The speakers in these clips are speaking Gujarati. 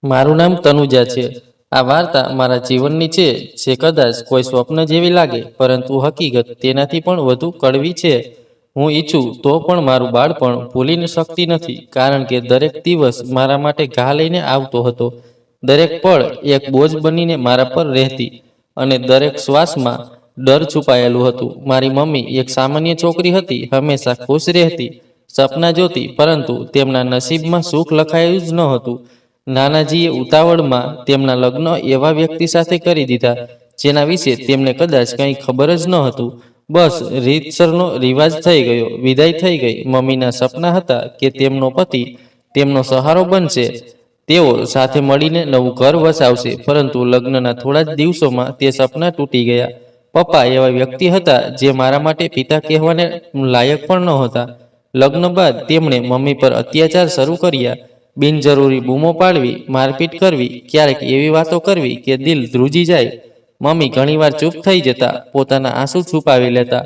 મારું નામ તનુજા છે। આ વાર્તા મારા જીવનની છે, જે કદાચ કોઈ સ્વપ્ન જેવી લાગે, પરંતુ હકીકત તેનાથી પણ વધુ કડવી છે। હું ઈચ્છું તો પણ મારું બાળપણ ભૂલી ન શકતી નથી, કારણ કે દરેક દિવસ મારા માટે ઘા લઈને આવતો હતો। દરેક પળ એક બોજ બનીને મારા પર રહેતી, અને દરેક શ્વાસમાં ડર છુપાયેલું હતું। મારી મમ્મી એક સામાન્ય છોકરી હતી, હંમેશા ખુશ રહેતી, સપના જોતી, પરંતુ તેમના નસીબમાં સુખ લખાયું જ ન હતું। નાનાજીએ ઉતાવળમાં તેમના લગ્ન એવા વ્યક્તિ સાથે કરી દીધા, જેના વિશે તેમને કદાચ કંઈ ખબર જ ન હતું। બસ રીતસરનો રિવાજ થઈ ગયો, વિદાય થઈ ગઈ। મમ્મીના સપના હતા કે તેમનો પતિ તેમનો સહારો બનશે, તેઓ સાથે મળીને નવું ઘર વસાવશે, પરંતુ લગ્નના થોડા જ દિવસોમાં તે સપના તૂટી ગયા। પપ્પા એવા વ્યક્તિ હતા જે મારા માટે પિતા કહેવાને લાયક પણ નહોતા। લગ્ન બાદ તેમણે મમ્મી પર અત્યાચાર શરૂ કર્યા, બિનજરૂરી બૂમો પાડવી, મારપીટ કરવી, ક્યારેક એવી વાતો કરવી કે દિલ ધ્રુજી જાય। મમ્મી ઘણીવાર ચૂપ થઈ જતા, પોતાના આંસુ છુપાવી લેતા।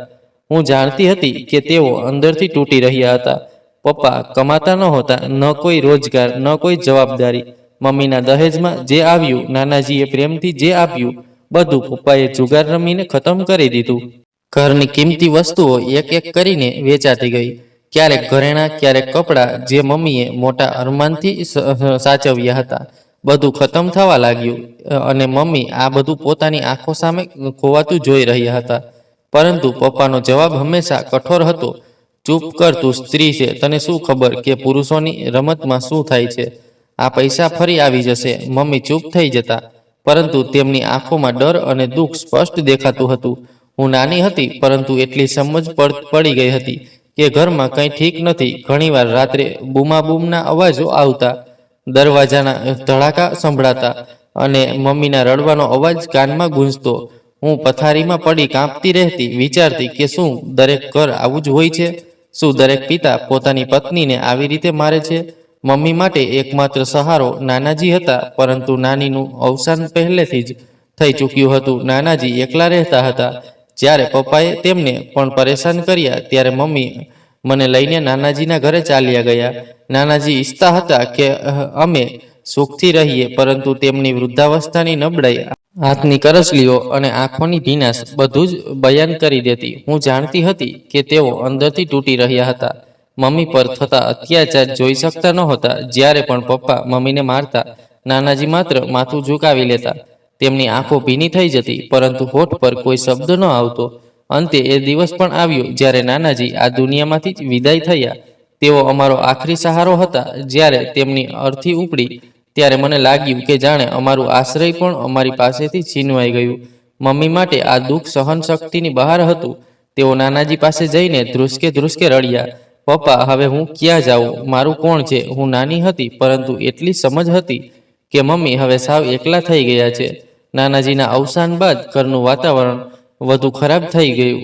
હું જાણતી હતી કે તેઓ અંદરથી તૂટી રહ્યા હતા। પપ્પા કમાતા નહોતા, ન કોઈ રોજગાર, ન કોઈ જવાબદારી। મમ્મીના દહેજમાં જે આવ્યું, નાનાજીએ પ્રેમથી જે આપ્યું, બધું પપ્પાએ જુગાર રમીને ખતમ કરી દીધું। ઘરની કિંમતી વસ્તુઓ એક એક કરીને વેચાતી ગઈ, ક્યારેક ઘરેણાં, ક્યારેક કપડાં, જે મમ્મીએ મોટા અરમાનથી સાચવ્યા હતા, બધું ખતમ થવા લાગ્યું। અને મમ્મી આ બધું પોતાની આંખો સામે ખોવાતું જોઈ રહ્યા હતા। પરંતુ પપ્પાનો જવાબ હંમેશા કઠોર હતો, ચૂપ કર, તું સ્ત્રી છે, તને શું ખબર કે પુરુષોની રમતમાં શું થાય છે? આ પૈસા ફરી આવી જશે। મમ્મી ચૂપ થઈ જતા, પરંતુ તેમની આંખોમાં ડર અને દુઃખ સ્પષ્ટ દેખાતું હતું। હું નાની હતી, પરંતુ એટલી સમજ પડી ગઈ હતી કે ઘરમાં કંઈ ઠીક નથી। ઘણીવાર રાત્રે બૂમાબૂમના અવાજો આવતા, દરવાજાના ધડાકા સંભળાતા, અને મમ્મીના રડવાનો અવાજ કાનમાં ગૂંજતો। હું પથારીમાં પડી કાંપતી રહેતી, વિચારતી કે શું દરેક ઘર આવું જ હોય છે? શું દરેક પિતા પોતાની પત્નીને આવી રીતે મારે છે? મમ્મી માટે એકમાત્ર સહારો નાનાજી હતા, પરંતુ નાનીનું અવસાન પહેલેથી જ થઈ ચૂક્યું હતું। નાનાજી એકલા રહેતા હતા। જ્યારે પપ્પાએ તેમને પણ પરેશાન કર્યા, ત્યારે મમ્મી મને લઈને નાનાજીના ઘરે ચાલ્યા ગયા। નાનાજી ઈચ્છતા હતા કે અમે સુખથી રહીએ, પરંતુ તેમની વૃદ્ધાવસ્થાની નબળાઈ, હાથની કરચલીઓ અને આંખોની ભીનાશ બધું જ બયાન કરી દેતી। હું જાણતી હતી કે તેઓ અંદરથી તૂટી રહ્યા હતા। મમ્મી પર થતા અત્યાચાર જોઈ શકતા નહોતા। જ્યારે પણ પપ્પા મમ્મીને મારતા, નાનાજી માત્ર માથું ઝુકાવી લેતા। તેમની આંખો ભીની થઈ જતી, પરંતુ હોઠ પર કોઈ શબ્દ ન આવતો। અંતે એ દિવસ પણ આવ્યો જ્યારે નાનાજી આ દુનિયામાંથી વિદાય થયા। તેઓ અમારો આખરી સહારો હતા। જ્યારે તેમની અર્થી ઉપડી, ત્યારે મને લાગ્યું કે જાણે અમારું આશ્રય પણ અમારી પાસેથી છીનવાઈ ગયું। મમ્મી માટે આ દુઃખ સહન શક્તિની બહાર હતું। તેઓ નાનાજી પાસે જઈને ધ્રુસકે ધ્રુસકે રડ્યા, પપ્પા, હવે હું ક્યાં જાઉં? મારું કોણ છે? હું નાની હતી, પરંતુ એટલી સમજ હતી કે મમ્મી હવે સાવ એકલા થઈ ગયા છે। નાનાજીના અવસાન બાદ ઘરનું વાતાવરણ વધુ ખરાબ થઈ ગયું।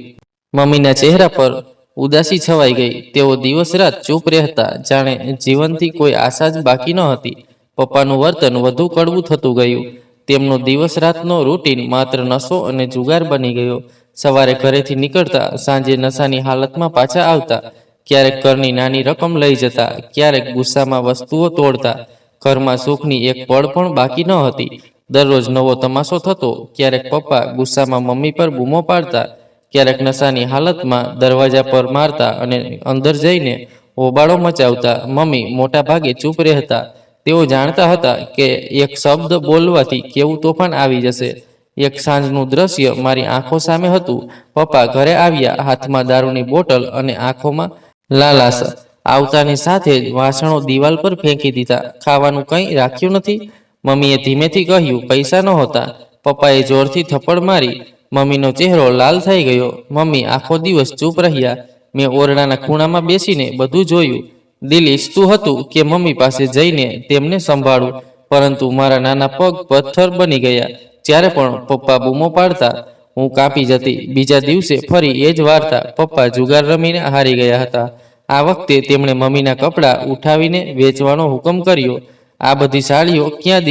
મમ્મીના ચહેરા પર ઉદાસી છવાઈ ગઈ। તેઓ દિવસ રાત ચૂપ રહેતા, જાણે જીવનથી કોઈ આશા જ બાકી ન હતી। પપ્પાનું વર્તન વધુ કડવું થતું ગયું। તેમનો દિવસ રાતનો રૂટીન માત્ર નશો અને જુગાર બની ગયો। સવારે ઘરેથી નીકળતા, સાંજે નશાની હાલતમાં પાછા આવતા। ક્યારેક ઘરની નાની રકમ લઈ જતા, ક્યારેક ગુસ્સામાં વસ્તુઓ તોડતા। ઘરમાં સુખની એક પળ પણ બાકી ન હતી। દરરોજ નવો તમાશો થતો। ક્યારેક પપ્પા ગુસ્સામાં મમ્મી પર બૂમો પાડતા, ક્યારેક નશાની હાલતમાં દરવાજા પર મારતા અને અંદર જઈને હોબાળો મચાવતા। મમ્મી મોટા ભાગે ચૂપ રહેતા। તેઓ જાણતા હતા કે એક શબ્દ બોલવાથી કેવું તોફાન આવી જશે। એક સાંજનું દ્રશ્ય મારી આંખો સામે હતું। પપ્પા ઘરે આવ્યા, હાથમાં દારૂની બોટલ અને આંખોમાં લાલાશ। આવતાની સાથે જ વાસણો દિવાલ પર ફેંકી દીધા। ખાવાનું કંઈ રાખ્યું નથી? મમ્મીએ ધીમેથી કહ્યું, પૈસા નહોતા। પપ્પાએ જોરથી થપ્પડ મારી। મમ્મીનો ચહેરો લાલ થઈ ગયો। મમ્મી આખો દિવસ ચૂપ રહ્યા। મેં ઓરડાના ખૂણામાં બેસીને બધું જોયું। દિલ ઈચ્છતું હતું કે મમ્મી પાસે જઈને તેમને સંભાળું, પરંતુ મારા નાના પગ પથ્થર બની ગયા। જ્યારે પણ પપ્પા બૂમો પાડતા, હું કાંપી જતી। બીજા દિવસે ફરી એ જ વાર્તા। પપ્પા જુગાર રમીને હારી ગયા હતા। આ વખતે તેમણે મમ્મીના કપડાં ઉઠાવીને વેચવાનો હુકમ કર્યો। આ બધી સાડીઓ ક્યાં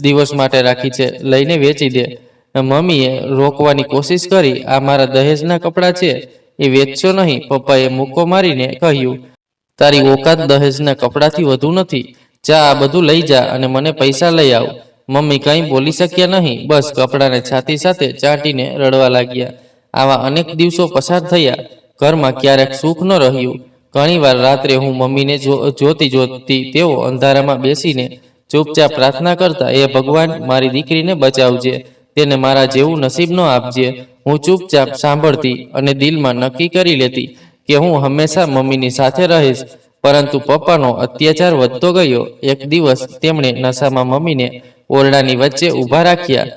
દિવસ માટે રાખી છે, લઈને વેચી દે। મમ્મીએ રોકવાની કોશિશ કરી, આ મારા દહેજના કપડાં છે, એ વેચશો નહીં। પપ્પાએ મુક્કો મારીને કહ્યું, તારી ઓકાત દહેજના કપડાથી વધુ નથી। જા આ બધું લઈ જા અને મને પૈસા લઈ આવ. મમ્મી કંઈ બોલી શક્યા નહીં, બસ કપડાને છાતી સાથે ચાટીને રડવા લાગ્યા. આવા અનેક દિવસો પસાર થયા. ઘરમાં ક્યારેક સુખ ન રહ્યું. ઘણીવાર રાત્રે હું મમ્મીને જોતી તેઓ અંધારામાં બેસીને ચૂપચાપ પ્રાર્થના કરતા, એ ભગવાન, મારી દીકરીને બચાવજે, તેને મારા જેવું નસીબ ન આપજે. હું ચૂપચાપ સાંભળતી અને દિલમાં નક્કી કરી લેતી કે હું હંમેશા મમ્મીની સાથે રહીશ. પરંતુ પપ્પાનો અત્યાચાર વધતો ગયો. એક દિવસ તેમણે નશામાં મમ્મીને ઓરડાની વચ્ચે ઊભા રાખ્યા.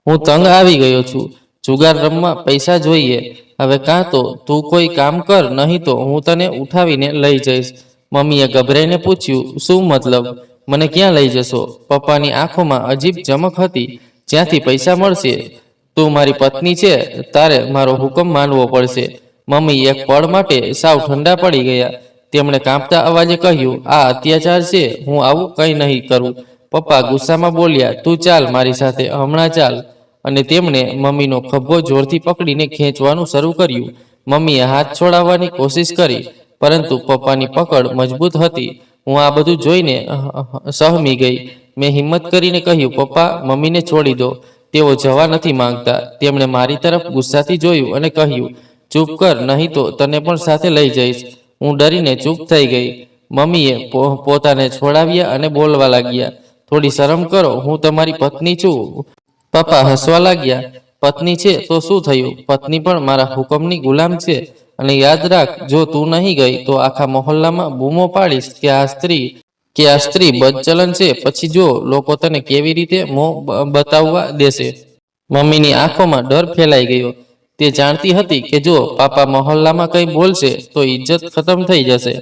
હું તંગ આવી ગયો છું. જુગાર રમવા પૈસા જોઈએ. હવે કાં તો તું કોઈ કામ કર, નહીં તો હું તને ઉઠાવીને લઈ જઈશ. મમ્મીએ ગભરાઈને પૂછ્યું, શું મતલબ? મને ક્યાં લઈ જશો? પપ્પાની આંખોમાં અજીબ ચમક હતી. જ્યાંથી પૈસા મળશે? તું મારી પત્ની છે, તારે મારો હુકમ માનવો પડશે. મમ્મી એક પળ માટે સાવ ઠંડા પડી ગયા. તેમણે કાંપતા અવાજે કહ્યું, આ અત્યાચાર છે, હું આવું કંઈ નહીં કરું. પપ્પા ગુસ્સામાં બોલ્યા, તું ચાલ મારી સાથે, હમણાં ચાલ. અને તેમણે મમ્મીનો ખભો જોરથી પકડીને ખેંચવાનું શરૂ કર્યું. મમ્મીએ હાથ છોડાવવાની કોશિશ કરી, પરંતુ પપ્પાની પકડ મજબૂત હતી. હું આ બધું જોઈને સહમી ગઈ. મેં હિંમત કરીને કહ્યું, પપ્પા, મમ્મીને છોડી દો, તેઓ જવા નથી માંગતા. તેમણે મારી તરફ ગુસ્સાથી જોયું અને કહ્યું, ચૂપ કર, નહીં તો તને પણ સાથે લઈ જઈશ. હું ડરીને ચૂપ થઈ ગઈ. મમ્મીએ પોતાને છોડાવ્યા અને બોલવા લાગ્યા, થોડી શરમ કરો, હું તમારી પત્ની છું. પપ્પા હસવા લાગ્યા. પત્ની છે તો શું થયું? પત્ની પણ મારા હુકમની ગુલામ છે. અને યાદ રાખ, જો તું નહીં ગઈ તો આખા મહોલ્લામાં બૂમો પાડીશ કે આ સ્ત્રી બદચલન છે. પછી જો લોકો તને કેવી રીતે મોં બતાવવા દેશે. મમ્મીની આંખોમાં ડર ફેલાઈ ગયો. તે જાણતી હતી કે જો પાપા મહોલ્લામાં કંઈ બોલશે તો ઇજ્જત ખતમ થઈ જશે.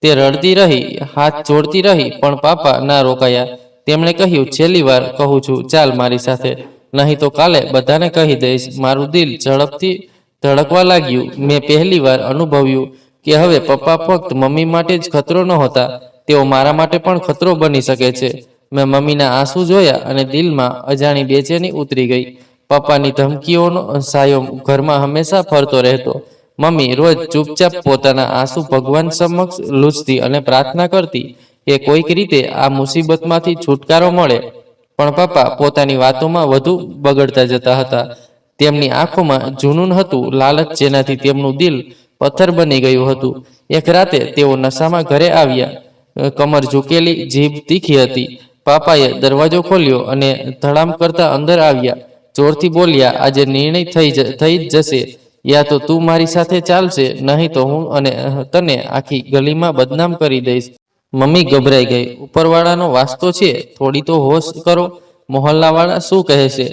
તે રડતી રહી, હાથ જોડતી રહી, પણ પાપા ના રોકાયા. તેમણે કહ્યું, છેલ્લી વાર કહું છું, ચાલ મારી સાથે, નહીં તો કાલે બધાને કહી દઈશ. મારું દિલ ઝડપથી ધડકવા લાગ્યું. મેં પહેલી વાર અનુભવ્યું કે હવે પપ્પા ફક્ત મમ્મી માટે જ ખતરો નહોતા, તેઓ મારા માટે પણ ખતરો બની શકે છે. મેં મમ્મીના આંસુ જોયા અને દિલમાં અજાણી બેચેની ઉતરી ગઈ. પપ્પાની ધમકીઓનો સાયો ઘરમાં હંમેશા ફરતો રહેતો. મમ્મી રોજ ચૂપચાપ પોતાના આંસુ ભગવાન સમક્ષ લૂછતી અને પ્રાર્થના કરતી કે કોઈક રીતે આ મુસીબતમાંથી છુટકારો મળે. પણ પપ્પા પોતાની વાતોમાં વધુ બગડતા જતા હતા. તેમની આંખોમાં જુનૂન હતું, લાલચ, જેનાથી તેમનું દિલ પથ્થર બની ગયું હતું. એક રાતે તેઓ નશામાં ઘરે આવ્યા. કમર ઝૂકેલી, જીભ તીખી હતી. પાપાએ દરવાજો ખોલ્યો અને ધડામ કરતા અંદર આવ્યા. જોરથી બોલ્યા, આજે નિર્ણય થઈ જ જશે. યા તો તું મારી સાથે ચાલશે, નહીં તો હું અને તને આખી ગલીમાં બદનામ કરી દઈશ. મમ્મી ગભરાઈ ગઈ. ઉપરવાળાનો વાસ્તો છે, થોડી તો હોશ કરો. મહોલ્લાવાળા શું કહેશે?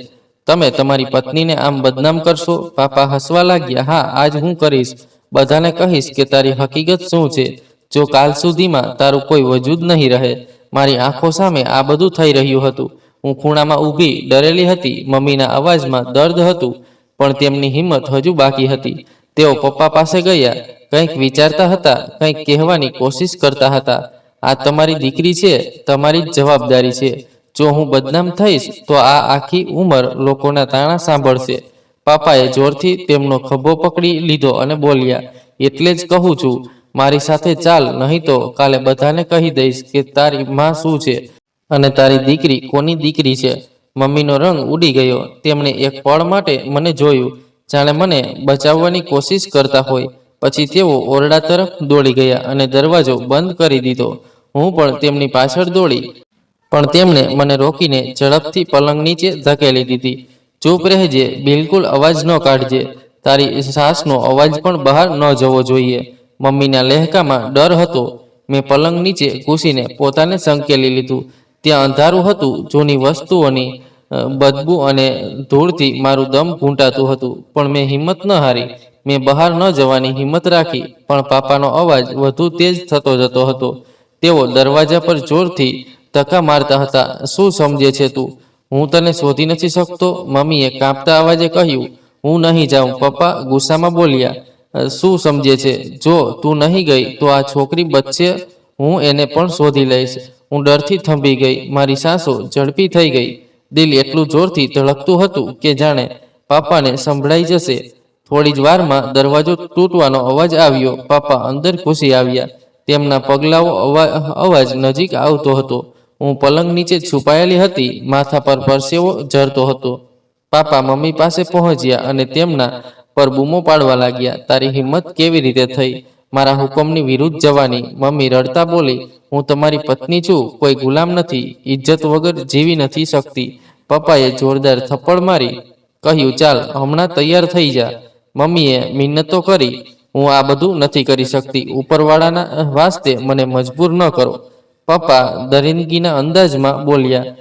તમે તમારી પત્નીને આમ બદનામ કરશો? પાપા હસવા લાગ્યા. હા, આજ હું કરીશ. બધાને કહીશ કે તારી હકીકત શું છે. જો કાલ સુધીમાં તારું કોઈ વજૂદ નહીં રહે. મારી આંખો સામે આ બધું થઈ રહ્યું હતું. હું ખૂણામાં ઊભી ડરેલી હતી. મમ્મીના અવાજમાં દર્દ હતું, પણ તેમની હિંમત હજુ બાકી હતી. તેઓ પપ્પા પાસે ગયા. કંઈક વિચારતા હતા, કંઈક કહેવાની કોશિશ કરતા હતા. આ તમારી દીકરી છે, તમારી જ જવાબદારી છે. જો હું બદનામ થઈશ તો આ આખી ઉંમર લોકોના તાણા સાંભળશે. પાપાએ જોરથી તેમનો ખભો પકડી લીધો અને બોલ્યા, એટલે જ કહું છું, મારી સાથે ચાલ, નહીં તો કાલે બધાને કહી દઈશ કે તારી માં શું છે અને તારી દીકરી કોની દીકરી છે. મમ્મીનો રંગ ઉડી ગયો. તેમણે એક પળ માટે મને જોયું, જાણે મને બચાવવાની કોશિશ કરતા હોય. પછી તેઓ ઓરડા તરફ દોડી ગયા અને દરવાજો બંધ કરી દીધો. હું પણ તેમની પાછળ દોડી, પણ તેમણે મને રોકીને ઝડપથી પલંગ નીચે ધકેલી દીધી. ચૂપ રહેજે, બિલકુલ અવાજ ન કાઢજે. તારી સાસનો અવાજ પણ બહાર ન જવો જોઈએ. મમ્મીના લહેકામાં ડર હતો. મેં પલંગ નીચે ઘૂસીને પોતાને સંકેલી લીધું. ત્યાં અંધારું હતું. જૂની વસ્તુઓની બદબુ અને ધૂળથી મારું દમ ઘૂંટાતું હતું. પણ મેં હિંમત ન હારી. મેં બહાર ન જવાની હિંમત રાખી. પણ પાપાનો અવાજ વધુ તેજ થતો જતો હતો. તેઓ દરવાજા પર જોરથી ધક્કા મારતા હતા. શું સમજે છે તું? હું તને શોધી નથી શકતો. મમ્મીએ કાંપતા અવાજે કહ્યું. હું નહીં જાઉં, પપ્પા ગુસ્સામાં બોલ્યા. શું સમજે છે? જો તું નહીં ગઈ તો આ છોકરી બચશે. હું એને પણ શોધી લઈશ. હું ડરથી થંભી ગઈ. મારી સાંસો ઝડપી થઈ ગઈ. દિલ એટલું જોરથી ધડકતું હતું કે જાણે પાપાને સંભળાઈ જશે. થોડી જ વારમાં દરવાજો તૂટવાનો અવાજ આવ્યો. પાપા અંદર ઘૂસી આવ્યા. તેમના પગલાઓ અવાજ નજીક આવતો હતો. હું પલંગ નીચે છુપાયેલી હતી, માથા પર પરસેવો ઝરતો હતો. પાપા મમ્મી પાસે પહોંચ્યા અને તેમના પર બૂમો પાડવા લાગ્યા. તારી હિંમત કેવી રીતે થઈ મારા હુકમની વિરુદ્ધ જવાની? મમ્મી રડતા બોલી, હું તમારી પત્ની છું, કોઈ ગુલામ નથી, ઇજ્જત વગર જીવી નથી શકતી. પપ્પાએ જોરદાર થપ્પડ મારી કહ્યું, ચાલ હમણાં તૈયાર થઈ જા. મમ્મીએ મિન્નતો કરી, હું આ બધું નથી કરી શકતી, ઉપરવાળાના વાસ્તે મને મજબૂર ન કરો. પપ્પા દરિંદગીના અંદાજમાં બોલ્યા,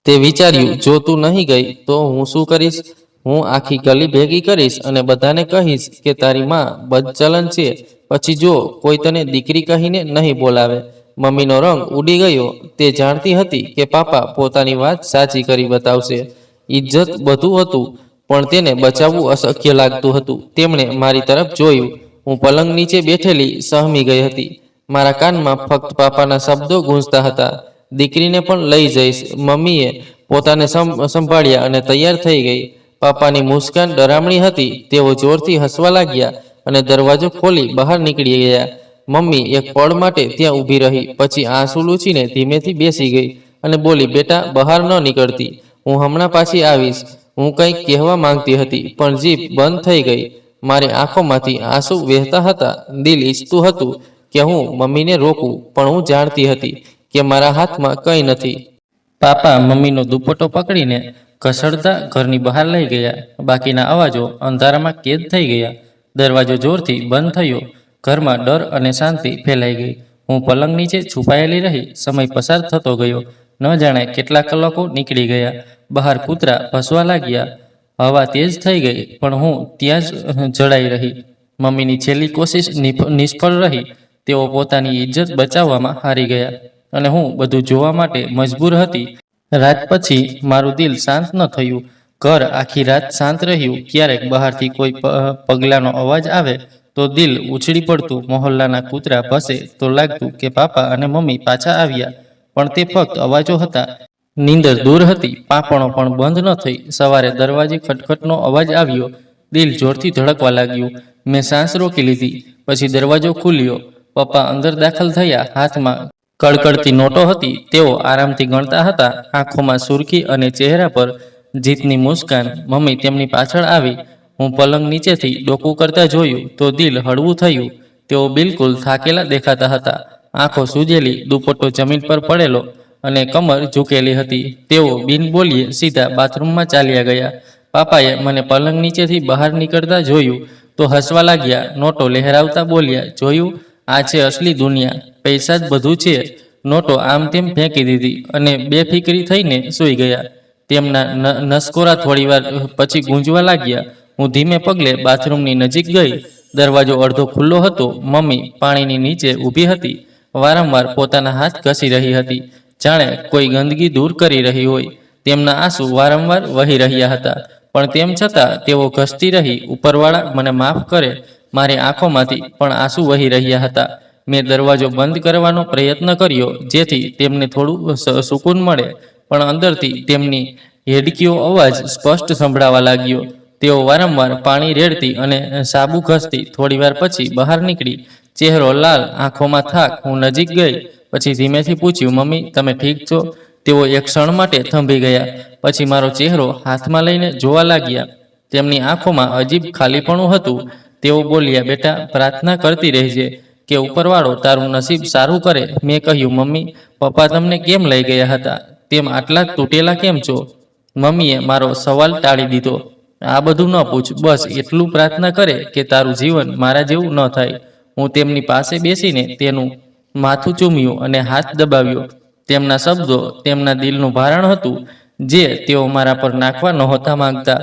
તે વિચાર્યું જો તું નહીં ગઈ તો હું શું કરીશ? હું આખી ગલી ભેગી કરીશ અને બધાને કહીશ કે તારી માં બદચલન છે. પછી જો કોઈ તને દીકરી કહીને નહીં બોલાવે. મમ્મીનો રંગ ઉડી ગયો. તે જાણતી હતી કે પાપા પોતાની વાત સાચી કરી બતાવશે. ઇજ્જત બધું હતું, પણ તેને બચાવવું અશક્ય લાગતું હતું. તેમણે મારી તરફ જોયું. હું પલંગ નીચે બેઠેલી સહમી ગઈ હતી. મારા કાનમાં ફક્ત પાપાના શબ્દો ગૂંજતા હતા, દીકરીને પણ લઈ જઈશ. મમ્મીએ પોતાને સંભાળ્યા અને તૈયાર થઈ ગઈ. પાપાની મુસ્કાન ડરામણી હતી. તેઓ જોરથી હસવા લાગ્યા અને દરવાજો ખોલી બહાર નીકળી ગયા. મમ્મી એક પળ માટે ત્યાં ઊભી રહી, પછી આંસુ લૂછીને ધીમેથી બેસી ગઈ અને બોલી, બેટા બહાર ન નીકળતી, હું હમણાં પાછી આવીશ. હું કંઈક કહેવા માંગતી હતી, પણ જીભ બંધ થઈ ગઈ. મારી આંખોમાંથી આંસુ વહેતા હતા. દિલ ઈચ્છતું હતું કે હું મમ્મીને રોકું, પણ હું જાણતી હતી કે મારા હાથમાં કંઈ નથી. પાપા મમ્મીનો દુપટ્ટો પકડીને ઘસડતા ઘરની બહાર લઈ ગયા. બાકીના અવાજો અંધારામાં કેદ થઈ ગયા. દરવાજો જોરથી બંધ થયો. ઘરમાં ડર અને શાંતિ ફેલાઈ ગઈ. હું પલંગ નીચે છુપાયેલી રહી. સમય પસાર થતો ગયો. ન જાણે કેટલા કલાકો નીકળી ગયા. બહાર કૂતરા ભસવા લાગ્યા. હવા તેજ થઈ ગઈ, પણ હું ત્યાં જ જડાઈ રહી. મમ્મીની છેલ્લી કોશિશ નિષ્ફળ રહી. તેઓ પોતાની ઇજ્જત બચાવવામાં હારી ગયા અને હું બધું જોવા માટે મજબૂર હતી. રાત પછી મારું દિલ શાંત ન થયું. ઘર આખી રાત શાંત રહ્યું. ક્યારેક બહારથી કોઈ પગલાંનો અવાજ આવે તો દિલ ઉછળી પડતું. મોહલ્લાના કૂતરા ભસે તો લાગતું કે પાપા અને મમ્મી પાછા આવ્યા, પણ તે ફક્ત અવાજો હતા. નીંદર દૂર હતી. પાંપણો પણ બંધ ન થઈ. સવારે દરવાજે ખટખટનો અવાજ આવ્યો. દિલ જોરથી ધડકવા લાગ્યું. મેં સાંસ રોકી લીધી. પછી દરવાજો ખુલ્યો. પપ્પા અંદર દાખલ થયા. હાથમાં કડકડતી નોટો હતી. તેઓ આરામથી ગણતા હતા. આંખોમાં સુરખી અને ચહેરા પર જીતની મુસ્કાન. મમ્મી તેમની પાછળ આવી. હું પલંગ નીચેથી ડોકું કરતા જોયું તો દિલ હળવું થયું. તેઓ બિલકુલ થાકેલા દેખાતા હતા. આંખો સૂજેલી, દુપટ્ટો જમીન પર પડેલો અને કમર ઝૂકેલી હતી. તેઓ બિન બોલીએ સીધા બાથરૂમમાં ચાલ્યા ગયા. પાપાએ મને પલંગ નીચેથી બહાર નીકળતા જોયું તો હસવા લાગ્યા. નોટો લહેરાવતા બોલ્યા, જોયું, આ છે અસલી દુનિયા, પૈસા જ બધું છે. નોટો આમ તેમ ફેંકી દીધી અને બેફિકરી થઈને સૂઈ ગયા. તેમના નસકોરા થોડીવાર પછી ગૂંજવા લાગ્યા. હું ધીમે પગલે બાથરૂમની નજીક ગઈ. દરવાજો અડધો ખુલ્લો હતો. મમ્મી પાણીની નીચે ઊભી હતી. વારંવાર પોતાના હાથ ઘસી રહી હતી, જાણે કોઈ ગંદકી દૂર કરી રહી હોય. તેમના આંસુ વારંવાર વહી રહ્યા હતા, પણ તેમ છતાં તેઓ ઘસતી રહી. ઉપરવાળા મને માફ કરે. મારી આંખોમાંથી પણ આંસુ વહી રહ્યા હતા. મેં દરવાજો બંધ કરવાનો પ્રયત્ન કર્યો, જેથી તેમને થોડું સુકૂન મળે, પણ અંદરથી તેમની હેડકીઓ અવાજ સ્પષ્ટ સંભળાવા લાગ્યો. તેઓ વારંવાર પાણી રેડતી અને સાબુ ઘસતી. થોડીવાર પછી બહાર નીકળી. ચહેરો લાલ, આંખોમાં થાક. હું નજીક ગઈ. પછી ધીમેથી પૂછ્યું, મમ્મી તમે ઠીક છો? તેઓ એક ક્ષણ માટે થંભી ગયા. પછી મારો ચહેરો હાથમાં લઈને જોવા લાગ્યા. તેમની આંખોમાં અજીબ ખાલીપણું હતું. તેઓ બોલ્યા, બેટા પ્રાર્થના કરતી રહેજે કે ઉપરવાળો તારું નસીબ સારું કરે. મેં કહ્યું, મમ્મી પપ્પા તમને કેમ લઈ ગયા હતા? તેમ આટલા તૂટેલા કેમ છો? મમ્મીએ મારો સવાલ ટાળી દીધો. આ બધું ન પૂછ, બસ એટલું પ્રાર્થના કરે કે તારું જીવન મારા જેવું ન થાય. હું તેમની પાસે બેસીને તેનું માથું ચૂમ્યું અને હાથ દબાવ્યો. તેમના શબ્દો તેમના દિલનું ભારણ હતું, જે તેઓ મારા પર નાખવા નહોતા માંગતા.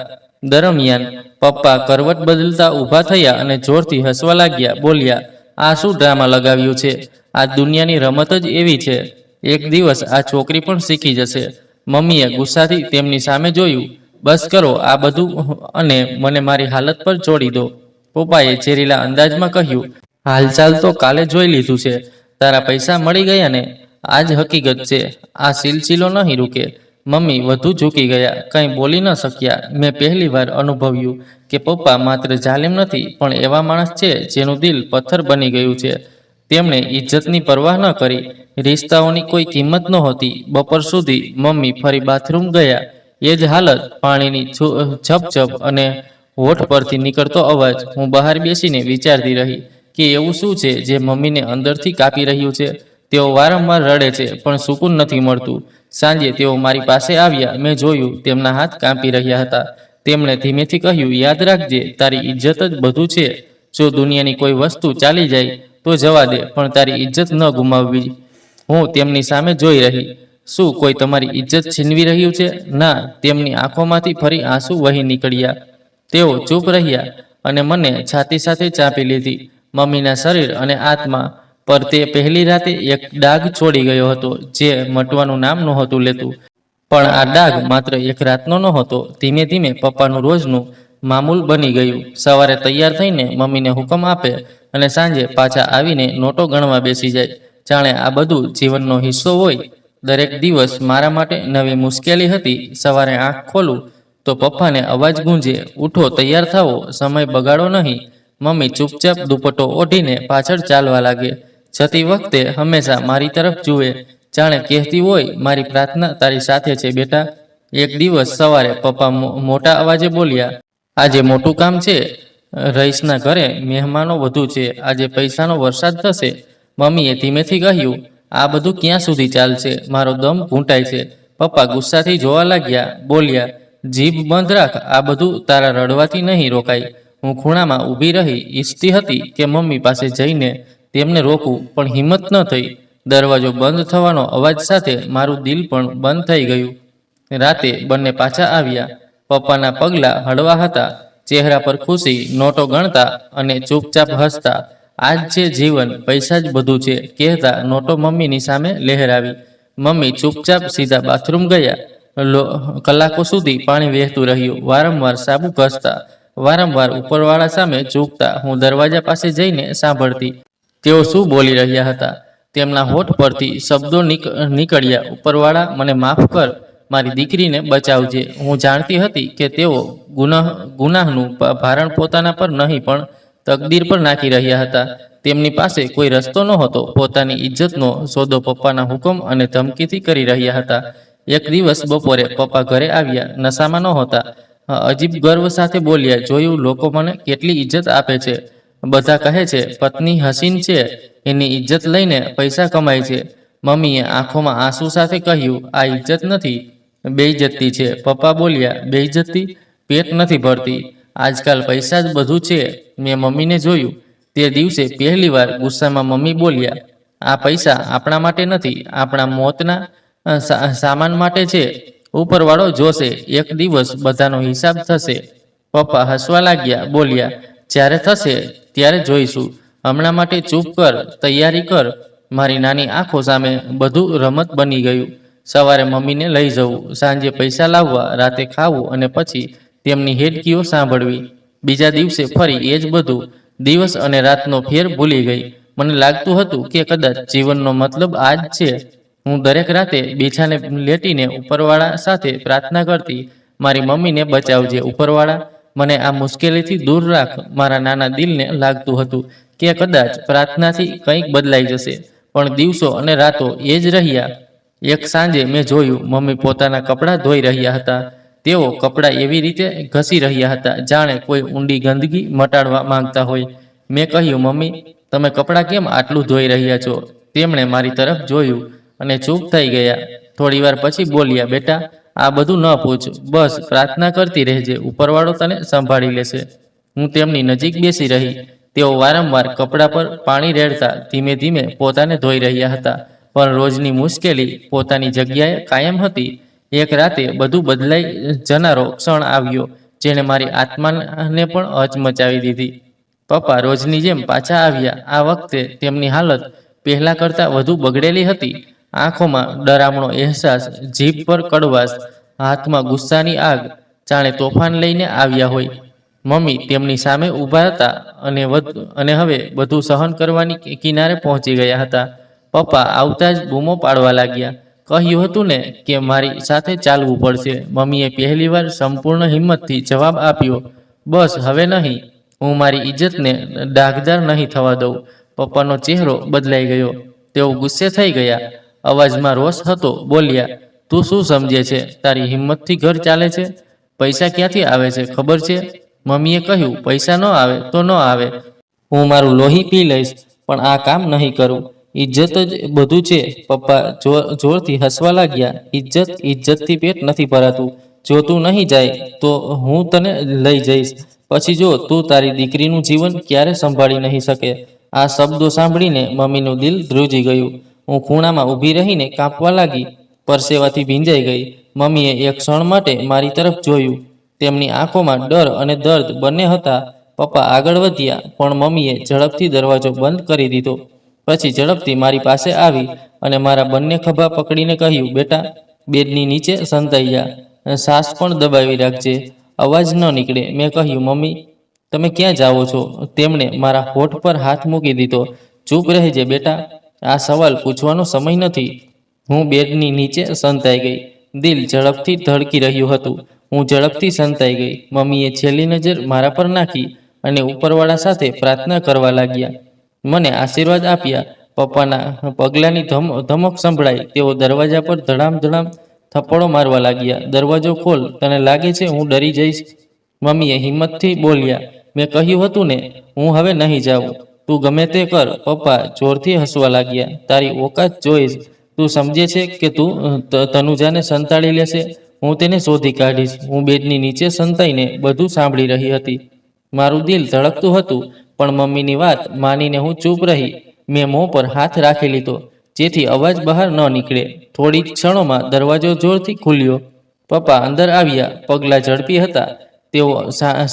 દરમિયાન પપ્પા કરવટ બદલતા ઊભા થયા અને જોરથી હસવા લાગ્યા. બોલ્યા, આ શું ડ્રામા લગાવ્યું છે? આ દુનિયાની રમત જ એવી છે. એક દિવસ આ છોકરી પણ શીખી જશે. મમ્મીએ ગુસ્સાથી તેમની સામે જોયું. બસ કરો આ બધું અને મને મારી હાલત પર છોડી દો. પપ્પાએ ઝેરીલા અંદાજમાં કહ્યું, હાલચાલ તો કાલે જોઈ લીધું છે. તારા પૈસા મળી ગયા ને? આ જ હકીકત છે. આ સિલસિલો નહીં રૂકે. મમ્મી વધુ ઝૂકી ગયા, કંઈ બોલી ન શક્યા. મેં પહેલી વાર અનુભવ્યું કે પપ્પા માત્ર જાલિમ નથી, પણ એવા માણસ છે જેનું દિલ પથ્થર બની ગયું છે. તેમણે ઇજ્જતની પરવાહ ન કરી. રિશ્તાઓની કોઈ કિંમત નહોતી. બપોર સુધી મમ્મી ફરી બાથરૂમ ગયા. એ જ હાલત, પાણીની છપ અને હોઠ પરથી નીકળતો અવાજ. હું બહાર બેસીને વિચારતી રહી કે એવું શું છે જે મમ્મીને અંદરથી કાપી રહ્યું છે. તેઓ વારંવાર રડે છે પણ સુકૂન નથી મળતું. સાંજે તેઓ મારી પાસે આવ્યા. મેં જોયું તેમના હાથ કાંપી રહ્યા હતા. તેમણે ધીમેથી કહ્યું, યાદ રાખજે, તારી ઇજ્જત જ બધું છે. જો દુનિયાની કોઈ વસ્તુ ચાલી જાય તો જવા દે, પણ તારી ઇજ્જત ન ગુમાવવી. હું તેમની સામે જોઈ રહી. શું કોઈ તમારી ઇજ્જત છીનવી રહ્યું છે? ના. તેમની આંખોમાંથી ફરી આંસુ વહી નીકળ્યા. તેઓ ચૂપ રહ્યા અને મને છાતી સાથે ચાંપી લીધી. મમ્મીના શરીર અને આત્મા પર તે પહેલી રાતે એક ડાઘ છોડી ગયો હતો જે મટવાનું નામ નહોતું લેતું. પણ આ ડાઘ માત્ર એક રાતનો નહોતો. ધીમે ધીમે પપ્પાનું રોજનું મામૂલ બની ગયું. સવારે તૈયાર થઈને મમ્મીને હુકમ આપે અને સાંજે પાછા આવીને નોટો ગણવા બેસી જાય. જાણે આ બધું જીવનનો હિસ્સો હોય. દરેક દિવસ મારા માટે નવી મુશ્કેલી હતી. સવારે આંખ ખોલું તો પપ્પાને અવાજ ગુંજે, ઉઠો, તૈયાર થાઓ, સમય બગાડો નહીં. મમ્મી ચૂપચાપ દુપટ્ટો ઓઢીને પાછળ ચાલવા લાગે. જતી વખતે હંમેશા મારી તરફ જુએ, જાણે કહેતી હોય, મારી પ્રાર્થના તારી સાથે છે બેટા. એક દિવસ સવારે પપ્પા મોટા અવાજે બોલ્યા, આજે મોટું કામ છે. રઈસના ઘરે મહેમાનો વધુ છે. આજે પૈસાનો વરસાદ થશે. મમ્મીએ ધીમેથી કહ્યું, આ બધું ક્યાં સુધી ચાલશે? મારો દમ ઘૂંટાય છે. પપ્પા ગુસ્સાથી જોવા લાગ્યા. બોલ્યા, જીભ બંધ રાખ. આ બધું તારા રડવાથી નહીં રોકાય. હું ખૂણામાં ઊભી રહી. ઈચ્છતી હતી કે મમ્મી પાસે જઈને તેમને રોકું, પણ હિંમત ન થઈ. દરવાજો બંધ થવાનો અવાજ સાથે મારું દિલ પણ બંધ થઈ ગયું. રાતે બંને પાછા આવ્યા. પપ્પાના પગલાં હળવા હતા, ચહેરા પર ખુશી, નોટો ગણતા અને ચૂપચાપ હસતા. આજ છે જીવન, પૈસા જ બધું છે, કહેતા નોટો મમ્મીની સામે લહેરાવી. મમ્મી ચૂપચાપ સીધા બાથરૂમ ગયા. કલાકો સુધી પાણી વહેતું રહ્યું. વારંવાર સાબુ ઘસતા, વારંવાર ઉપરવાળા સામે ઝૂકતા. હું દરવાજા પાસે જઈને સાંભળતી. તેઓ શું બોલી રહ્યા હતા? તેમના હોઠ પરથી શબ્દો નીકળ્યા, ઉપરવાળા, મને માફ કર, મારી દીકરીને બચાવજે. હું જાણતી હતી કે તેઓ ગુનાહનું ભારણ પોતાના પર નહીં પણ તકદીર પર નાખી રહ્યા હતા. તેમની પાસે કોઈ રસ્તો નહોતો. પોતાની ઇજ્જતનો સોદો પપ્પાના હુકમ અને ધમકીથી કરી રહ્યા હતા. એક દિવસ બપોરે પપ્પા ઘરે આવ્યા. નશામાં નહોતા. અજીબ ગર્વ સાથે બોલ્યા, જોયું, લોકો મને કેટલી ઇજ્જત આપે છે. બધા કહે છે પત્ની હસીન છે, એની ઇજ્જત લઈને પૈસા કમાય છે. મમ્મીએ આંખોમાં આંસુ સાથે કહ્યું, આ ઇજ્જત નથી, બેઇજ્જતી છે. પપ્પા બોલ્યા, બેઇજ્જતી? પેટ નથી ભરતી. આજકાલ પૈસા જ બધું છે. મેં મમ્મીને જોયું. તે દિવસે પહેલીવાર ગુસ્સામાં મમ્મી બોલ્યા, આ પૈસા આપણા માટે નથી, આપણા મોતના સામાન માટે છે. ઉપરવાળો જોશે, એક દિવસ બધાનો હિસાબ થશે. પપ્પા હસવા લાગ્યા. બોલ્યા, જ્યારે થશે ત્યારે જોઈશું. હમણાં માટે ચૂપ કર, તૈયારી કર. મારી નાની આંખો સામે બધું રમત બની ગયું. સવારે મમ્મીને લઈ જવું, સાંજે પૈસા લાવવા, રાતે ખાવું અને પછી તેમની હેડકીઓ સાંભળવી. બીજા દિવસે ફરી એ જ બધું. દિવસ અને રાતનો ફેર ભૂલી ગઈ. મને લાગતું હતું કે કદાચ જીવનનો મતલબ આ જ છે. હું દરેક રાતે બીછાને લેટીને ઉપરવાળા સાથે પ્રાર્થના કરતી, મારી મમ્મીને બચાવજે ઉપરવાળા, મને આ મુશ્કેલીથી દૂર રાખ. મારા નાના દિલને લાગતું હતું કે કદાચ પ્રાર્થનાથી કંઈક બદલાઈ જશે. પણ દિવસો અને રાતો એ જ રહ્યા. એક સાંજે મેં જોયું, મમ્મી પોતાના કપડાં ધોઈ રહ્યા હતા. તેઓ કપડાં એવી રીતે ઘસી રહ્યા હતા જાણે કોઈ ઊંડી ગંદકી મટાડવા માંગતા હોય. મેં કહ્યું, મમ્મી, તમે કપડાં કેમ આટલું ધોઈ રહ્યા છો? તેમણે મારી તરફ જોયું અને ચૂપ થઈ ગયા. થોડીવાર પછી બોલ્યા, બેટા, આ બધું ન પૂછ, બસ પ્રાર્થના કરતી રહેજે, ઉપરવાળો તને સંભાળી લેશે. હું તેમની નજીક બેસી રહી. તેઓ વારંવાર કપડાં પર પાણી રેડતા, ધીમે ધીમે પોતાને ધોઈ રહ્યા હતા. પણ રોજની મુશ્કેલી પોતાની જગ્યાએ કાયમ હતી. એક રાતે બધું બદલાઈ જનારો ક્ષણ આવ્યો જેણે મારી આત્માને પણ હચમચાવી દીધી. પપ્પા રોજની જેમ પાછા આવ્યા. આ વખતે તેમની હાલત પહેલા કરતાં વધુ બગડેલી હતી. આંખોમાં ડરામણો અહેસાસ, જીભ પર કડવાશ, હાથમાં ગુસ્સાની આગ, જાણે તોફાન લઈને આવ્યા હોય. મમ્મી તેમની સામે ઊભા હતા અને હવે બધું સહન કરવાની કિનારે પહોંચી ગયા હતા. પપ્પા આવતા જ બૂમો પાડવા લાગ્યા. કહ્યું હતું ને કે મારી સાથે ચાલવું પડશે. મમ્મીએ પહેલીવાર સંપૂર્ણ હિંમતથી જવાબ આપ્યો, બસ હવે નહીં. હું મારી ઇજ્જતને દાગદાર નહીં થવા દઉં. પપ્પાનો ચહેરો બદલાઈ ગયો. તેઓ ગુસ્સે થઈ ગયા. અવાજમાં રોષ હતો. બોલ્યા, તું શું સમજે છે? તારી હિંમતથી ઘર ચાલે છે? પૈસા ક્યાંથી આવે છે ખબર છે? મમ્મીએ કહ્યું, પૈસા ન આવે તો ન આવે. હું મારું લોહી પી લઈશ, પણ આ કામ નહીં કરું. ઇજ્જત જ બધું છે. પપ્પા જોરથી હસવા લાગ્યા. ઇજ્જતથી પેટ નથી ભરાતું. જો તું નહીં જાય તો હું તને લઈ જઈશ. પછી જો તું તારી દીકરીનું જીવન ક્યારે સંભાળી નહીં શકે. આ શબ્દો સાંભળીને મમ્મીનું દિલ ધ્રુજી ગયું. હું ખૂણામાં ઊભી રહીને કાંપવા લાગી. પરસેવાથી ભીંજાઈ ગઈ. મમ્મીએ એક ક્ષણ માટે મારી તરફ જોયું. તેમની આંખોમાં ડર અને દર્દ બંને હતા. પપ્પા આગળ વધ્યા, પણ મમ્મીએ ઝડપથી દરવાજો બંધ કરી દીધો. પછી ઝડપથી મારી પાસે આવી અને મારા બંને ખભા પકડીને કહ્યું, બેટા, બેડની નીચે સંતાઈ જા. શ્વાસ પણ દબાવી રાખજે. અવાજ ન નીકળે. મેં કહ્યું, મમ્મી, તમે ક્યાં જાઓ છો? તેમણે મારા હોઠ પર હાથ મૂકી દીધો. ચૂપ રહેજે બેટા, આ સવાલ પૂછવાનો સમય નથી. હું બેડની નીચે સંતાઈ ગઈ. દિલ ઝડપથી ધડકી રહ્યું હતું. હું ઝડપથી સંતાઈ ગઈ. મમ્મીએ છેલ્લી નજર મારા પર નાખી અને ઉપરવાળા સાથે પ્રાર્થના કરવા લાગ્યા. મને આશીર્વાદ આપ્યા. પપ્પાના પગલાંની ધમક સંભળાઈ. તેઓ દરવાજા પર ધડામ ધડામ થપ્પડો મારવા લાગ્યા. દરવાજો ખોલ, તને લાગે છે હું ડરી જઈશ? મમ્મીએ હિંમતથી બોલ્યા, મેં કહ્યું હતું ને, હું હવે નહીં જાઉં. તું ગમે તે કર. પપ્પા જોરથી હસવા લાગ્યા. તારી ઓકાત જોઈશ. તું સમજે છે કે તું તનુજાને સંતાડી લેશે? હું તેને શોધી કાઢીશ. હું બેડની નીચે સંતાઈને બધું સાંભળી રહી હતી. મારું દિલ ધડકતું હતું, પણ મમ્મીની વાત માનીને હું ચૂપ રહી. મેં મોં પર હાથ રાખી લીધો, જેથી અવાજ બહાર ન નીકળે. થોડી ક્ષણોમાં દરવાજો જોરથી ખુલ્યો. પપ્પા અંદર આવ્યા. પગલાં ઝડપી હતા. તેઓ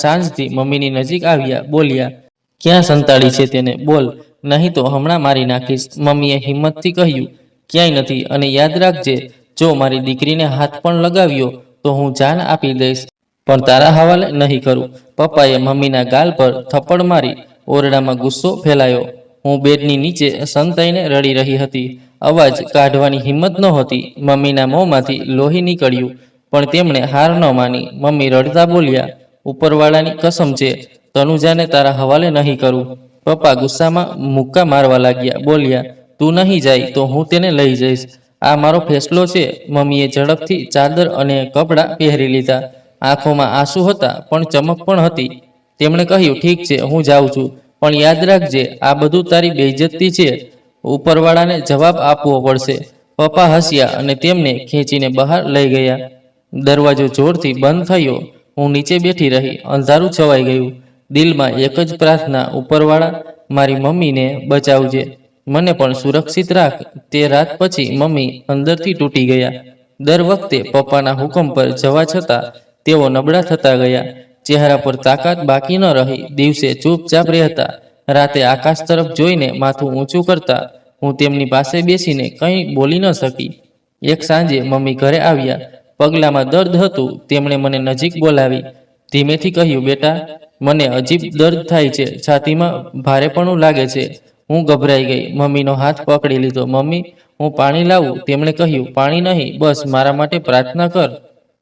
સાંજથી મમ્મીની નજીક આવ્યા. બોલ્યા, ક્યાં સંતાડી છે તેને? બોલ, નહીં તો હમણાં મારી નાખીશ. મમ્મીએ હિંમતથી કહ્યું, ક્યાંય નથી. અને યાદ રાખજે, જો મારી દીકરીને હાથ પણ લગાવ્યો તો હું જાન આપી દઈશ, પણ તારા હવાલે નહીં કરું. પપ્પાએ મમ્મીના ગાલ પર થપ્પડ મારી. ઓરડામાં ગુસ્સો ફેલાયો. હું બેડની નીચે સંતાઈને રડી રહી હતી. અવાજ કાઢવાની હિંમત નહોતી. મમ્મીના મોંમાંથી લોહી નીકળ્યું, પણ તેમણે હાર ન માની. મમ્મી રડતા બોલ્યા, ઉપરવાળાની કસમ છે, તનુજાને તારા હવાલે નહીં કરું. પપ્પા ગુસ્સામાં મુક્કા મારવા લાગ્યા. બોલ્યા, તું નહીં જાય તો હું તેને લઈ જઈશ. આ મારો ફેસલો છે. મમ્મીએ ઝડપથી ચાદર અને કપડાં પહેરી લીધા. આંખોમાં આંસુ હતા, પણ ચમક પણ હતી. તેમણે કહ્યું, ઠીક છે, હું જાઉં છું, પણ યાદ રાખજે, આ બધું તારી બેઇજ્જતી છે. ઉપરવાળાને જવાબ આપવો પડશે. પપ્પા હસ્યા અને તેમને ખેંચીને બહાર લઈ ગયા. દરવાજો જોરથી બંધ થયો. હું નીચે બેઠી રહી. અંધારું છવાઈ ગયું. દિલમાં એક જ પ્રાર્થના, ઉપરવાળા, મારી મમ્મીને બચાવજે, મને પણ સુરક્ષિત રાખ. તે રાત પછી મમ્મી અંદરથી તૂટી ગયા. દર વખતે પપ્પાના હુકમ પર જવા છતાં તેઓ નબળા થતા ગયા. ચહેરા પર તાકાત બાકી ન રહી. દિવસે ચૂપચાપ રહેતા. રાતે આકાશ તરફ જોઈને માથું ઊંચું કરતા. હું તેમની પાસે બેસીને કંઈ બોલી ન શકી. એક સાંજે મમ્મી ઘરે આવ્યા. પગલામાં દર્દ હતું. તેમણે મને નજીક બોલાવી. ધીમેથી કહ્યું, બેટા, મને અજીબ દર્દ થાય છે. છાતીમાં ભારેપણું લાગે છે. હું ગભરાઈ ગઈ. મમ્મીનો હાથ પકડી લીધો. મમ્મી, હું પાણી લાવું? તેમણે કહ્યું, પાણી નહીં, બસ મારા માટે પ્રાર્થના કર.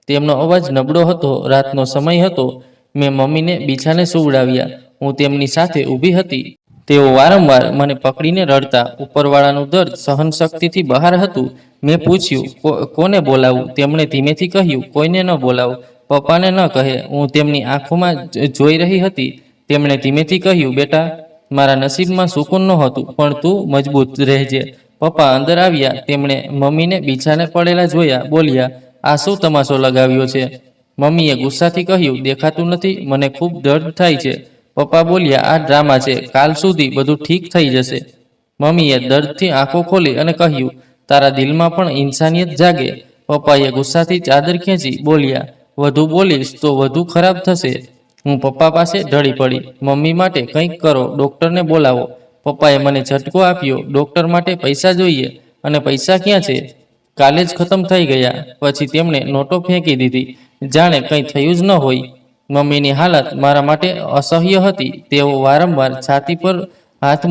તેમનો અવાજ નબળો હતો. રાતનો સમય હતો. મેં મમ્મીને બિછાને સુવડાવ્યા. હું તેમની સાથે ઊભી હતી. તેઓ વારંવાર મને પકડીને રડતા. ઉપરવાળાનું દર્દ સહનશક્તિથી બહાર હતું. મેં પૂછ્યું, કોને બોલાવું? તેમણે ધીમેથી કહ્યું, કોઈને ન બોલાવો. પપ્પાને ન કહે. હું તેમની આંખોમાં જોઈ રહી હતી. તેમણે ધીમેથી કહ્યું, બેટા, મારા નસીબમાં સુકૂન નહોતું, પણ તું મજબૂત રહેજે. પપ્પા અંદર આવ્યા. તેમણે મમ્મીને બિછાને પડેલા જોયા. બોલ્યા, આ શું તમાશો લગાવ્યો છે? મમ્મીએ ગુસ્સાથી કહ્યું, દેખાતું નથી? મને ખૂબ દર્દ થાય છે. પપ્પા બોલ્યા, આ ડ્રામા છે. કાલ સુધી બધું ઠીક થઈ જશે. મમ્મીએ દર્દથી આંખો ખોલી અને કહ્યું, તારા દિલમાં પણ ઇન્સાનિયત જાગે. પપ્પાએ ગુસ્સાથી ચાદર ખેંચી. બોલ્યા, વધુ બોલીશ તો વધુ ખરાબ થશે. હું પપ્પા પાસે ઢળી પડી. મમ્મી માટે કંઈક કરો, ડૉક્ટરને બોલાવો. પપ્પાએ મને ઝટકો આપ્યો. ડૉક્ટર માટે પૈસા જોઈએ, અને પૈસા ક્યાં છે? કાલે જ ખતમ થઈ ગયા. પછી તેમણે નોટો ફેંકી દીધી, જાણે કંઈ થયું જ ન હોય. મમ્મીની હાલત મારા માટે અસહ્ય હતી. તેઓ વારંવાર છાતી પર હાથ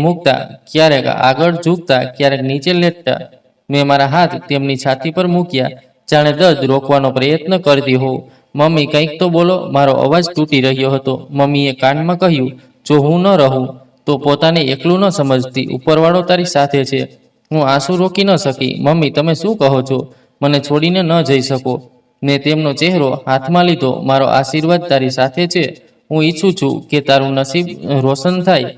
મૂકતા, ક્યારેક આગળ ઝૂકતા, ક્યારેક નીચે લેટતા. મેં મારા હાથ તેમની છાતી પર મૂક્યા, જાણે દર્દ રોકવાનો પ્રયત્ન કરતી હોઉં. મમ્મી, કંઈક તો બોલો. મારો અવાજ તૂટી રહ્યો હતો. મમ્મીએ કાનમાં કહ્યું, જો હું ન રહું તો પોતાને એકલું ન સમજતી. ઉપરવાળો તારી સાથે છે. હું આંસુ રોકી ન શકી. મમ્મી, તમે શું કહો છો? મને છોડીને ન જઈ શકો. ને તેમનો ચહેરો હાથમાં લીધો. મારો આશીર્વાદ તારી સાથે છે. હું ઈચ્છું છું કે તારું નસીબ રોશન થાય.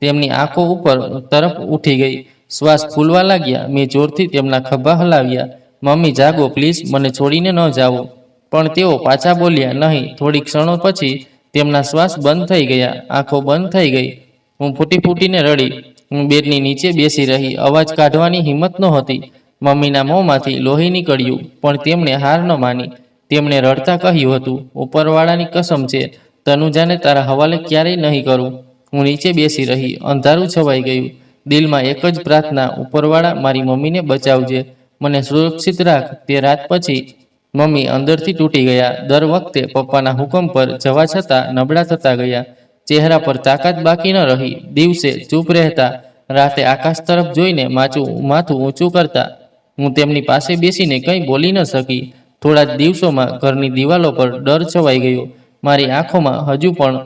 તેમની આંખો ઉપર તરફ ઉઠી ગઈ. શ્વાસ ફૂલવા લાગ્યા. મેં જોરથી તેમના ખભા હલાવ્યા. મમ્મી, જાગો પ્લીઝ, મને છોડીને ન જાઓ. પણ તેઓ પાછા બોલ્યા નહીં. થોડી ક્ષણો પછી તેમના શ્વાસ બંધ થઈ ગયા. આંખો બંધ થઈ ગઈ. હું ફૂટી ફૂટીને રડી. હું બેડની નીચે બેસી રહી. અવાજ કાઢવાની હિંમત નહોતી. મમ્મીના મોંમાંથી લોહી નીકળ્યું, પણ તેમણે હાર ન માની. તેમણે રડતા કહ્યું હતું, ઉપરવાળાની કસમ છે, તનુજાને તારા હવાલે ક્યારેય નહીં કરું. હું નીચે બેસી રહી. અંધારું છવાઈ ગયું. દિલમાં એક જ પ્રાર્થના, ઉપરવાળા, મારી મમ્મીને બચાવજે, મને સુરક્ષિત રાખ. તે રાત પછી મમ્મી અંદરથી તૂટી ગયા. દર વખતે પપ્પાના હુકમ પર જવા છતાં નબળા થતા ગયા. ચહેરા પર તાકાત બાકી ન રહી. દિવસે ચૂપ રહેતા, રાતે આકાશ તરફ જોઈને માથું ઊંચું કરતા. હું તેમની પાસે બેસીને કંઈ બોલી ન શકી. થોડા જ દિવસોમાં ઘરની દિવાલો પર ડર છવાઈ ગયો. મારી આંખોમાં હજુ પણ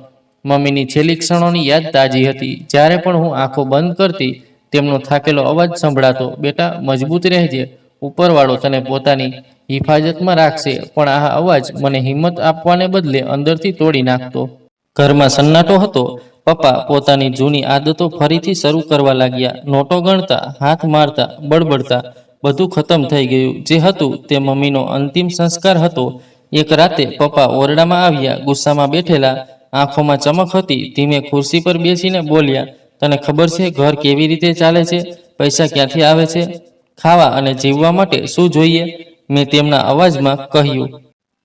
મમ્મીની છેલ્લી ક્ષણોની યાદ તાજી હતી. જ્યારે પણ હું આંખો બંધ કરતી, તેમનો થાકેલો અવાજ સંભળાતો, બેટા, મજબૂત રહેજે, ઉપરવાળો તને પોતાની હિફાજતમાં રાખશે. પણ આ અવાજ મને હિંમત આપવાને બદલે અંદરથી તોડી નાખતો. ઘરમાં સન્નાટો હતો. પપ્પા પોતાની જૂની આદતો ફરીથી શરૂ કરવા લાગ્યા. નોટો ગણતા, હાથ મારતા, બડબડતા. બધું ખતમ થઈ ગયું. જે હતું તે મમ્મીનો અંતિમ સંસ્કાર હતો. એક રાતે પપ્પા ઓરડામાં આવ્યા, ગુસ્સામાં બેઠેલા, આંખોમાં ચમક હતી. ધીમે ખુરશી પર બેસીને બોલ્યા, તને ખબર છે ઘર કેવી રીતે ચાલે છે? પૈસા ક્યાંથી આવે છે? ખાવા અને જીવવા માટે શું જોઈએ? મેં તેમના અવાજમાં કહ્યું,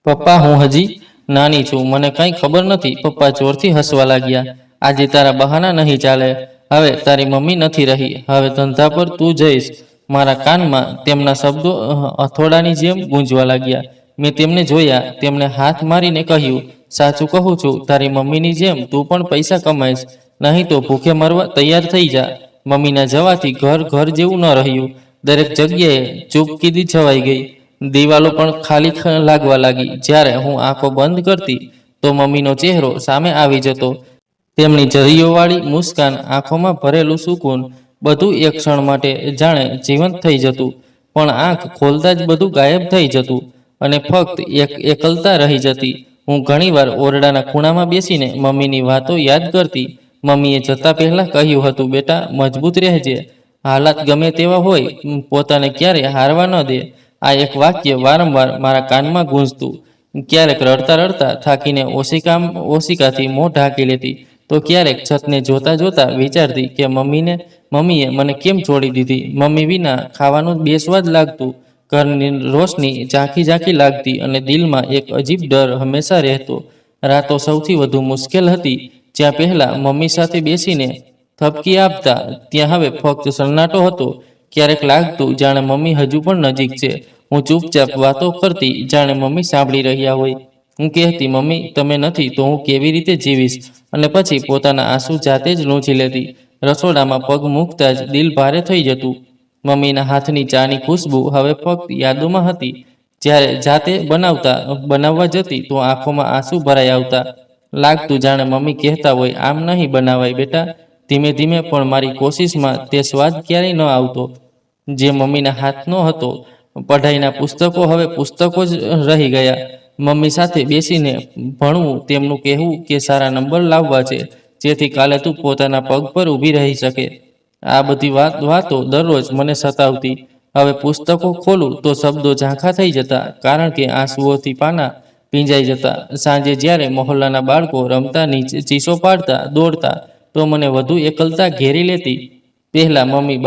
પપ્પા, હું હજી નાની છું, મને કંઈ ખબર નથી. પપ્પા જોરથી હસવા લાગ્યા. આજે તારા બહાના નહીં ચાલે. હવે તારી મમ્મી નથી રહી. હવે ધંધા પર તું જઈશ. મારા કાનમાં તેમના શબ્દો હથોડાની જેમ ગૂંજવા લાગ્યા. મેં તેમને જોયા. તેમણે હાથ મારીને કહ્યું, સાચું કહું છું, તારી મમ્મીની જેમ તું પણ પૈસા કમાઈશ. નહીં તો ભૂખે મરવા તૈયાર થઈ જા. મમ્મીના જવાથી ઘર જેવું ન રહ્યું. દરેક જગ્યાએ ચૂપકીદી છવાઈ ગઈ. દિવાલો પણ ખાલી લાગવા લાગી. જ્યારે હું આંખો બંધ કરતી, તો મમ્મીનો ચહેરો સામે આવી જતો. તેમની જરીઓવાળી મુસ્કાન, આંખોમાં ભરેલું સુકૂન, બધું એક ક્ષણ માટે જાણે જીવંત થઈ જતું. પણ આંખ ખોલતા જ બધું ગાયબ થઈ જતું અને ફક્ત એક એકલતા રહી જતી. હું ઘણીવાર ઓરડાના ખૂણામાં બેસીને મમ્મીની વાતો યાદ કરતી. મમ્મીએ જતા પહેલાં કહ્યું હતું, બેટા, મજબૂત રહેજે. હાલાત ગમે તેવા હોય, પોતાને ક્યારે હારવા ન દે. આ એક વાક્ય વારંવાર મારા કાનમાં ગૂંજતું. ક્યારેક રડતા રડતા થાકીને ઓશિકાથી મોં ઢાંકી લેતી, તો ક્યારેક છતને જોતા જોતા વિચારતી કે મમ્મીએ મને કેમ છોડી દીધી. મમ્મી વિના ખાવાનું બેસ્વાદ લાગતું, ઘરની રોશની ઝાંખી લાગતી અને દિલમાં એક અજીબ ડર હંમેશા રહેતો. રાતો સૌથી વધુ મુશ્કેલ હતી. જ્યાં પહેલાં મમ્મી સાથે બેસીને થપકી આપતા, ત્યાં હવે ફક્ત સન્નાટો હતો. ક્યારેક લાગતું જાણે મમ્મી હજુ પણ નજીક છે. હું ચૂપચાપ વાતો કરતી, જાણે મમ્મી સાંભળી રહ્યા હોય. હું કહેતી, મમ્મી, તમે નથી તો હું કેવી રીતે જીવીશ? અને પછી પોતાના આંસુ જાતે જ લૂંછી લેતી. રસોડામાં પગ મૂકતા જ દિલ ભારે થઈ જતું. મમ્મીના હાથની ચાની ખુશ્બુ હવે ફક્ત યાદોમાં હતી. જ્યારે જાતે બનાવવા જતી તો આંખોમાં આંસુ ભરાઈ આવતા. લાગતું જાણે મમ્મી કહેતા હોય, આમ નહીં બનાવાય બેટા. ધીમે ધીમે પણ મારી કોશિશમાં તે સ્વાદ ક્યારેય ન આવતો જે મમ્મીના હાથનો હતો. પઢાઈના પુસ્તકો હવે પુસ્તકો જ રહી ગયા. મમ્મી સાથે બેસીને ભણવું, તેમનું કહેવું કે સારા નંબર લાવવા છે, જેથી કાલે તું પોતાના પગ પર ઊભી રહી શકે. આ બધી વાતો દરરોજ મને સતાવતી. હવે પુસ્તકો ખોલું તો શબ્દો ઝાંખા થઈ જતા, કારણ કે આંસુઓથી પાના ભીંજાઈ જતા. સાંજે જ્યારે મહોલ્લાના બાળકો રમતા, ચીસો પાડતા, દોડતા, તો મને વધુ એકલતા ઘેરી લેતી. પહેલાં મમ્મી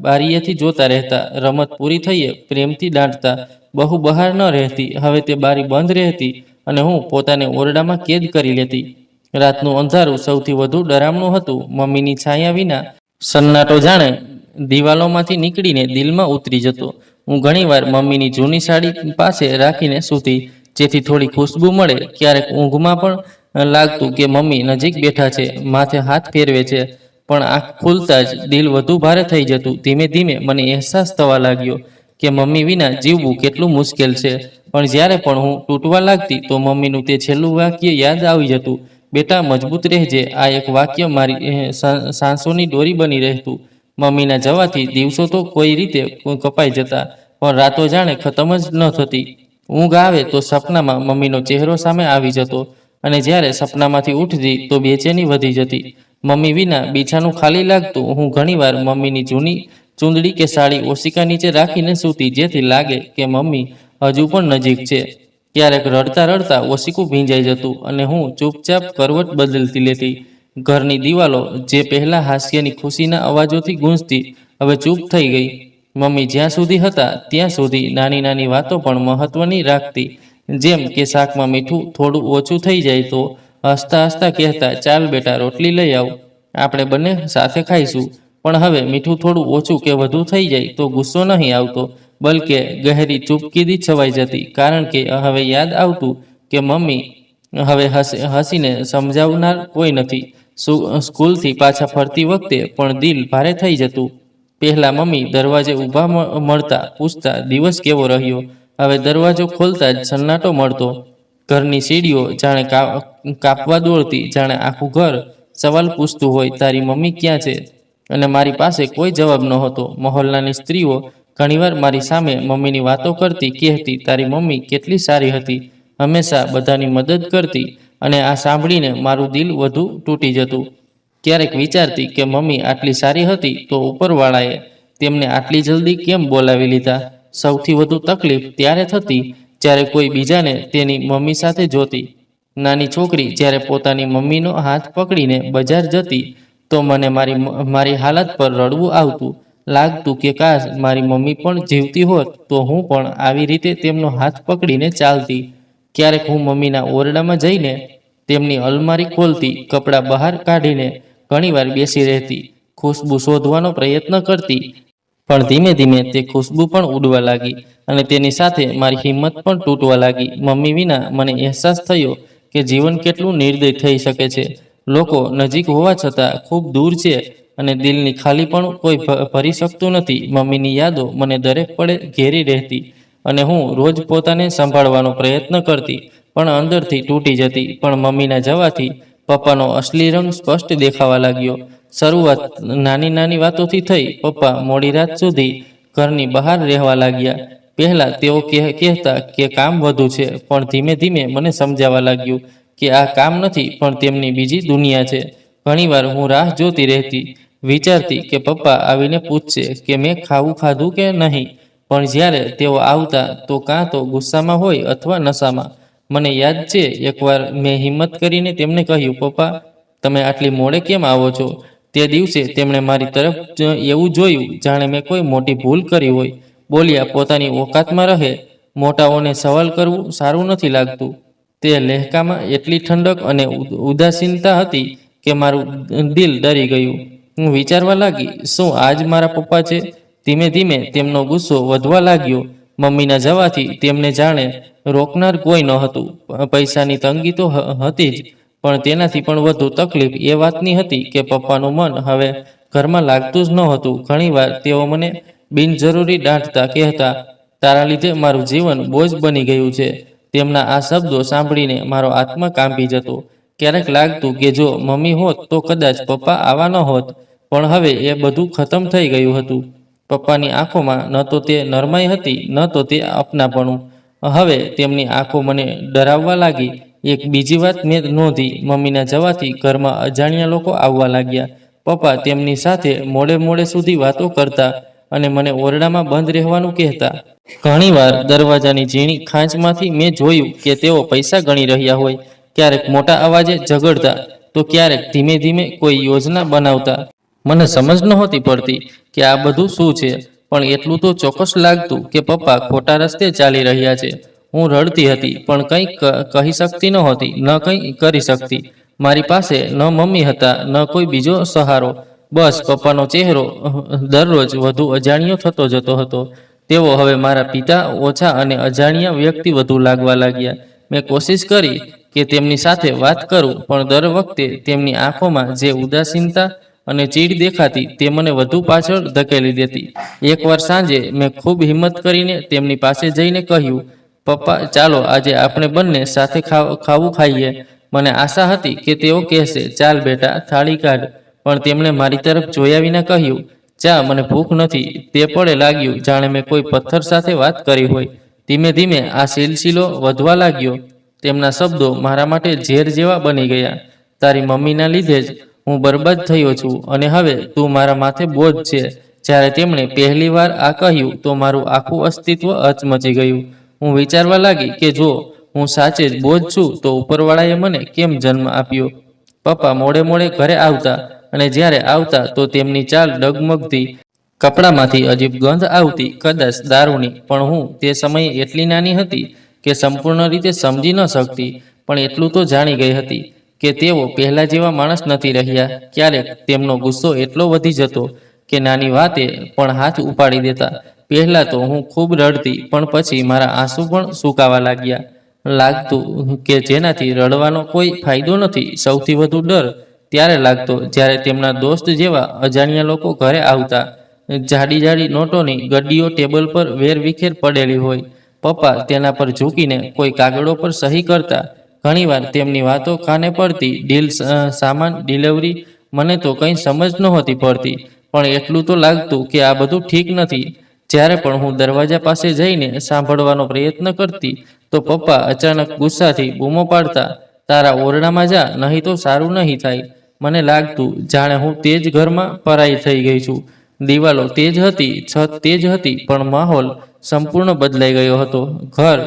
બારીએથી જોતા રહેતા, રમત પૂરી થઈએ પ્રેમથી દાંટતા, બહુ બહાર ન રહેતી. હવે તે બારી બંધ રહેતી અને હું પોતાને ઓરડામાં કેદ કરી લેતી. રાતનું અંધારું સૌથી વધુ ડરામણું હતું. મમ્મીની છાયા વિના સન્નાટો જાણે દિવાલોમાંથી નીકળીને દિલમાં ઉતરી જતો. હું ઘણીવાર મમ્મીની જૂની સાડી પાસે રાખીને સૂતી, જેથી થોડી ખુશ્બુ મળે. ક્યારેક ઊંઘમાં પણ લાગતું કે મમ્મી નજીક બેઠા છે, માથે હાથ ફેરવે છે. પણ આંખ ખુલતા જ દિલ વધુ ભારે થઈ જતું. ધીમે ધીમે મને અહેસાસ થવા લાગ્યો કે મમ્મી વિના જીવવું કેટલું મુશ્કેલ છે. પણ જ્યારે પણ હું તૂટવા લાગતી, તો મમ્મીનું તે છેલ્લું વાક્ય યાદ આવી જતું, બેટા મજબૂત રહેજે. આ એક વાક્ય મારી સાંસોની દોરી બની રહેતું. મમ્મીના જવાથી દિવસો તો કોઈ રીતે કપાઈ જતા, પણ રાતો જાણે ખતમ જ ન થતી. ઊંઘ આવે તો સપનામાં મમ્મીનો ચહેરો સામે આવી જતો, અને જ્યારે સપનામાંથી ઉઠતી તો બેચેની વધી જતી. મમ્મી વિના બીછાનું ખાલી લાગતું. હું ઘણીવાર મમ્મીની જૂની ચૂંદડી કે સાડી ઓશિકા નીચે રાખીને સૂતી, જેથી લાગે કે મમ્મી હજુ પણ નજીક છે. ક્યારેક રડતા રડતા ઓશિકું ભીંજાઈ જતું અને હું ચૂપચાપ કરવટ બદલતી લેતી. ઘરની દિવાલો જે પહેલાં હાસ્યની ખુશીના અવાજોથી ગૂંજતી, હવે ચૂપ થઈ ગઈ. મમ્મી જ્યાં સુધી હતા ત્યાં સુધી નાની નાની વાતો પણ મહત્વની રાખતી. જેમ કે શાકમાં મીઠું થોડું ઓછું થઈ જાય તો હસતા હસતા કહેતા, ચાલ બેટા રોટલી લઈ આવ, આપણે બંને સાથે ખાઈશું. પણ હવે મીઠું થોડું ઓછું કે વધુ થઈ જાય તો ગુસ્સો નહીં આવતો, બલકે ગહેરી ચૂપકીદી છવાઈ જતી. કારણ કે હવે યાદ આવતું કે મમ્મી હવે હસીને સમજાવનાર કોઈ નથી. સ્કૂલથી પાછા ફરતી વખતે પણ દિલ ભારે થઈ જતું. પહેલાં મમ્મી દરવાજે ઊભા મળતા, પૂછતા દિવસ કેવો રહ્યો. હવે દરવાજો ખોલતા જ સન્નાટો મળતો. ઘરની સીડીઓ જાણે કાપવા દોડતી, જાણે આખું ઘર સવાલ પૂછતું હોય, તારી મમ્મી ક્યાં છે? અને મારી પાસે કોઈ જવાબ નહોતો. મહોલ્લાની સ્ત્રીઓ ઘણીવાર મારી સામે મમ્મીની વાતો કરતી, કહેતી, તારી મમ્મી કેટલી સારી હતી, હંમેશા બધાની મદદ કરતી. અને આ સાંભળીને મારું દિલ વધુ તૂટી જતું. ક્યારેક વિચારતી કે મમ્મી આટલી સારી હતી તો ઉપરવાળાએ તેમને આટલી જલ્દી કેમ બોલાવી લીધા. સૌથી વધુ તકલીફ ત્યારે થતી જ્યારે કોઈ બીજાને તેની મમ્મી સાથે જોતી. નાની છોકરી જ્યારે પોતાની મમ્મીનો હાથ પકડીને બજાર જતી તો મને મારી હાલત પર રડવું આવતું. લાગતું કે કાશ મારી મમ્મી પણ જીવતી હોત તો હું પણ આવી રીતે તેમનો હાથ પકડીને ચાલતી. ક્યારેક હું મમ્મીના ઓરડામાં જઈને તેમની અલમારી ખોલતી, કપડાં બહાર કાઢીને ઘણીવાર બેસી રહેતી, ખુશ્બુ શોધવાનો પ્રયત્ન કરતી. પણ ધીમે ધીમે તે ખુશ્બુ પણ ઉડવા લાગી અને તેની સાથે મારી હિંમત પણ તૂટવા લાગી. મમ્મી વિના મને અહેસાસ થયો કે જીવન કેટલું નિર્દય થઈ શકે છે. લોકો નજીક હોવા છતાં ખૂબ દૂર છે અને દિલની ખાલી પણ કોઈ ભરી શકતું નથી. મમ્મીની યાદો મને દરેક પળે ઘેરી રહેતી અને હું રોજ પોતાને સંભાળવાનો પ્રયત્ન કરતી, પણ અંદરથી તૂટી જતી. પણ મમ્મીના જવાથી પપ્પાનો અસલી રંગ સ્પષ્ટ દેખાવા લાગ્યો. શરૂઆત નાની નાની વાતોથી થઈ. પપ્પા મોડી રાત સુધી ઘરની બહાર રહેવા લાગ્યા. પહેલાં તેઓ કહેતા કે કામ વધુ છે, પણ ધીમે ધીમે મને સમજાવવા લાગ્યું કે આ કામ નથી પણ તેમની બીજી દુનિયા છે. ઘણીવાર હું રાહ જોતી રહેતી, વિચારતી કે પપ્પા આવીને પૂછશે કે મેં ખાધું કે નહીં. પણ જ્યારે તેઓ આવતા તો કાં તો ગુસ્સામાં હોય અથવા નશામાં. મને યાદ છે એકવાર મેં હિંમત કરીને તેમને કહ્યું, પપ્પા તમે આટલી મોડે કેમ આવો છો? તે દિવસે તેમણે મારી તરફ એવું જોયું જાણે મેં કોઈ મોટી ભૂલ કરી હોય. બોલ્યા, પોતાની ઓકાતમાં રહે, મોટાઓને સવાલ કરવું સારું નથી લાગતું. તે લહેકામાં એટલી ઠંડક અને ઉદાસીનતા હતી કે મારું દિલ ડરી ગયું. હું વિચારવા લાગી, શું આજ મારા પપ્પા છે? ધીમે ધીમે તેમનો ગુસ્સો વધવા લાગ્યો. મમ્મીના જવાથી તેમને જાણે રોકનાર કોઈ નહોતું. પૈસાની તંગી તો હતી જ, પણ તેનાથી પણ વધુ તકલીફ એ વાતની હતી કે પપ્પાનું મન હવે ઘરમાં લાગતું જ નહોતું. ઘણીવાર તેઓ મને બિનજરૂરી દાંટતા, કહેતા, તારા લીધે મારું જીવન બોજ બની ગયું છે. તેમના આ શબ્દો સાંભળીને મારો આત્મા કાંપી જતો. ક્યારેક લાગતું કે જો મમ્મી હોત તો કદાચ પપ્પા આવા ન હોત. પણ હવે એ બધું ખતમ થઈ ગયું હતું. પપ્પાની આંખોમાં ન તો તે નરમાઈ હતી, ન તો તે અપનાપણું. હવે તેમની આંખો મને ડરાવવા લાગી. એક બીજી વાત મેં નોંધી, મમ્મીના જવાથી ઘરમાં અજાણ્યા લોકો આવવા લાગ્યા. પપ્પા તેમની સાથે મોડે મોડે સુધી વાતો કરતા અને મને ઓરડામાં બંધ રહેવાનું કહેતા. ઘણીવાર દરવાજાની ઝીણી ખાંચમાંથી મેં જોયું કે તેઓ પૈસા ગણી રહ્યા હોય. ક્યારેક મોટા અવાજે ઝઘડતા તો ક્યારેક ધીમે ધીમે કોઈ યોજના બનાવતા. મને સમજ નહોતી પડતી કે આ બધું શું છે, પણ એટલું તો ચોક્કસ લાગતું કે પપ્પા ખોટા રસ્તે ચાલી રહ્યા છે. હું રડતી હતી પણ કંઈ કહી શકતી નહોતી, ન કંઈ કરી શકતી. મારી પાસે ન મમ્મી હતા, ન કોઈ બીજો સહારો. બસ પપ્પાનો ચહેરો દરરોજ વધુ અજાણ્યો થતો જતો હતો. તેઓ હવે મારા પિતા ઓછા અને અજાણ્યા વ્યક્તિ વધુ લાગવા લાગ્યા. મેં કોશિશ કરી કે તેમની સાથે વાત કરું, પણ દર વખતે તેમની આંખોમાં જે ઉદાસીનતા અને ચીડ દેખાતી તે મને વધુ પાછળ ધકેલી દેતી. એકવાર સાંજે મેં ખૂબ હિંમત કરીને તેમની પાસે જઈને કહ્યું, પપ્પા ચાલો આજે આપણે બંને સાથે ખાવું ખાઈએ. મને આશા હતી કે તેઓ કહેશે, ચાલ બેટા થાળી કાઢ, પણ તેમણે મારી તરફ જોયા વિના કહ્યું, ચા, મને ભૂખ નથી. તે પળે લાગ્યું જાણે મેં કોઈ પથ્થર સાથે વાત કરી હોય. ધીમે ધીમે આ સિલસિલો વધવા લાગ્યો. તેમના શબ્દો મારા માટે ઝેર જેવા બની ગયા. તારી મમ્મીના લીધે જ હું બરબાદ થયો છું અને હવે તું મારા માથે બોજ છે. જ્યારે તેમણે પહેલી વાર આ કહ્યું તો મારું આખું અસ્તિત્વ હચમચી ગયું. હું વિચારવા લાગી કે જો હું સાચે જ બોજ છું તો ઉપરવાળાએ મને કેમ જન્મ આપ્યો. પપ્પા મોડે મોડે ઘરે આવતા અને જ્યારે આવતા તો તેમની ચાલ ડગમગતી, કપડામાંથી અજીબ ગંધ આવતી, કદાચ દારૂની. પણ હું તે સમયે એટલી નાની હતી કે સંપૂર્ણ રીતે સમજી ન શકતી, પણ એટલું તો જાણી ગઈ હતી કે તેઓ પહેલા જેવા માણસ નથી રહ્યા. ક્યારેક તેમનો ગુસ્સો એટલો વધી જતો કે નાની વાતે પણ હાથ ઉપાડી દેતા. પહેલાં તો હું ખૂબ રડતી, પણ પછી મારા આંસુ પણ સુકાવા લાગ્યા. લાગતું કે જેનાથી રડવાનો કોઈ ફાયદો નથી. સૌથી વધુ ડર ત્યારે લાગતો જ્યારે તેમના દોસ્ત જેવા અજાણ્યા લોકો ઘરે આવતા. જાડી જાડી નોટોની ગड्डीઓ ટેબલ પર વેરવિખેર પડેલી હોય. પપ્પા તેના પર ઝૂકીને કોઈ કાગળો પર સહી કરતા. ઘણીવાર તેમની વાતો કાને પડતી. ડીલ, સામાન, ડિલિવરી. મને તો કંઈ સમજ નહોતી પડતી, પણ એટલું તો લાગતું કે આ બધું ઠીક નથી. જ્યારે પણ હું દરવાજા પાસે જઈને સાંભળવાનો પ્રયત્ન કરતી તો પપ્પા અચાનક ગુસ્સાથી બૂમો પાડતા, તારા ઓરડામાં જા, નહીં તો સારું નહીં થાય. મને લાગતું જાણે હું તે જ ઘરમાં પરાઈ થઈ ગઈ છું. દિવાલો તેજ હતી, છત તેજ હતી, પણ માહોલ સંપૂર્ણ બદલાઈ ગયો હતો. ઘર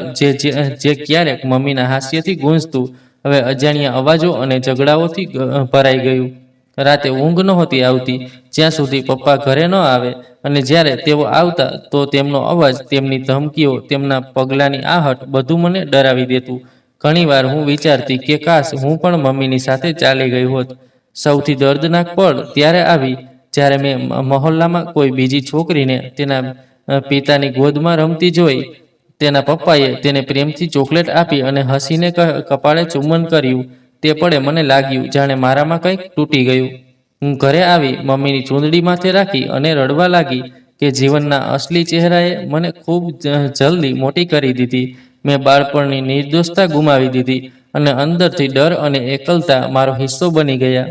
જે ક્યારેક મમ્મીના હાસ્યથી ગૂંજતું, હવે અજાણ્યા અવાજો અને ઝઘડાઓથી ભરાઈ ગયું. રાતે ઊંઘ નહોતી આવતી જ્યાં સુધી પપ્પા ઘરે ન આવે, અને જ્યારે તેઓ આવતા તો તેમનો અવાજ, તેમની ધમકીઓ, તેમના પગલાંની આહટ બધું મને ડરાવી દેતું. ઘણીવાર હું વિચારતી કે કાશ હું પણ મમ્મીની સાથે ચાલી ગઈ હોત. સૌથી દર્દનાક પળ ત્યારે આવી જ્યારે મેં મહોલ્લામાં કોઈ બીજી છોકરીને તેના પિતાની ગોદમાં રમતી જોઈ. તેના પપ્પાએ તેને પ્રેમથી ચોકલેટ આપી અને હસીને કપાળે ચુંબન કર્યું. તે પળે મને લાગ્યું જાણે મારામાં કંઈક તૂટી ગયું. હું ઘરે આવી, મમ્મીની ચૂંદડી માથે રાખી અને રડવા લાગી કે જીવનના અસલી ચહેરાએ મને ખૂબ જલ્દી મોટી કરી દીધી. મેં બાળપણની નિર્દોષતા ગુમાવી દીધી અને અંદરથી ડર અને એકલતા મારો હિસ્સો બની ગયા.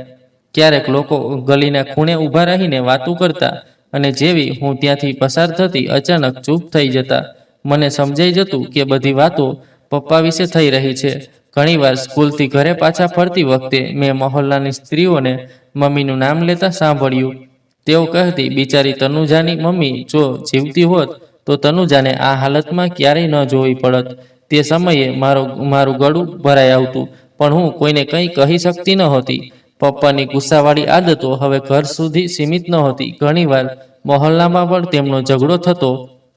ક્યારેક લોકો ગલીના ખૂણે ઊભા રહીને વાતો કરતા અને જેવી હું ત્યાંથી પસાર થતી અચાનક ચૂપ થઈ જતા. મને સમજાઈ જતું કે બધી વાતો પપ્પા વિશે થઈ રહી છે. ઘણીવાર સ્કૂલથી ઘરે પાછા ફરતી વખતે મેં મહોલ્લાની સ્ત્રીઓને મમ્મીનું નામ લેતા સાંભળ્યું. તેઓ કહેતી, બિચારી તનુજાની મમ્મી જો જીવતી હોત તો તનુજાને આ હાલતમાં ક્યારેય ન જોવી પડત. તે સમયે મારું ગળું ભરાઈ આવતું, પણ હું કોઈને કંઈ કહી શકતી નહોતી. પપ્પાની ગુસ્સાવાળી આદતો હવે ઘર સુધી સીમિત નહોતી. ઘણીવાર મહોલ્લામાં પણ તેમનો ઝઘડો થતો.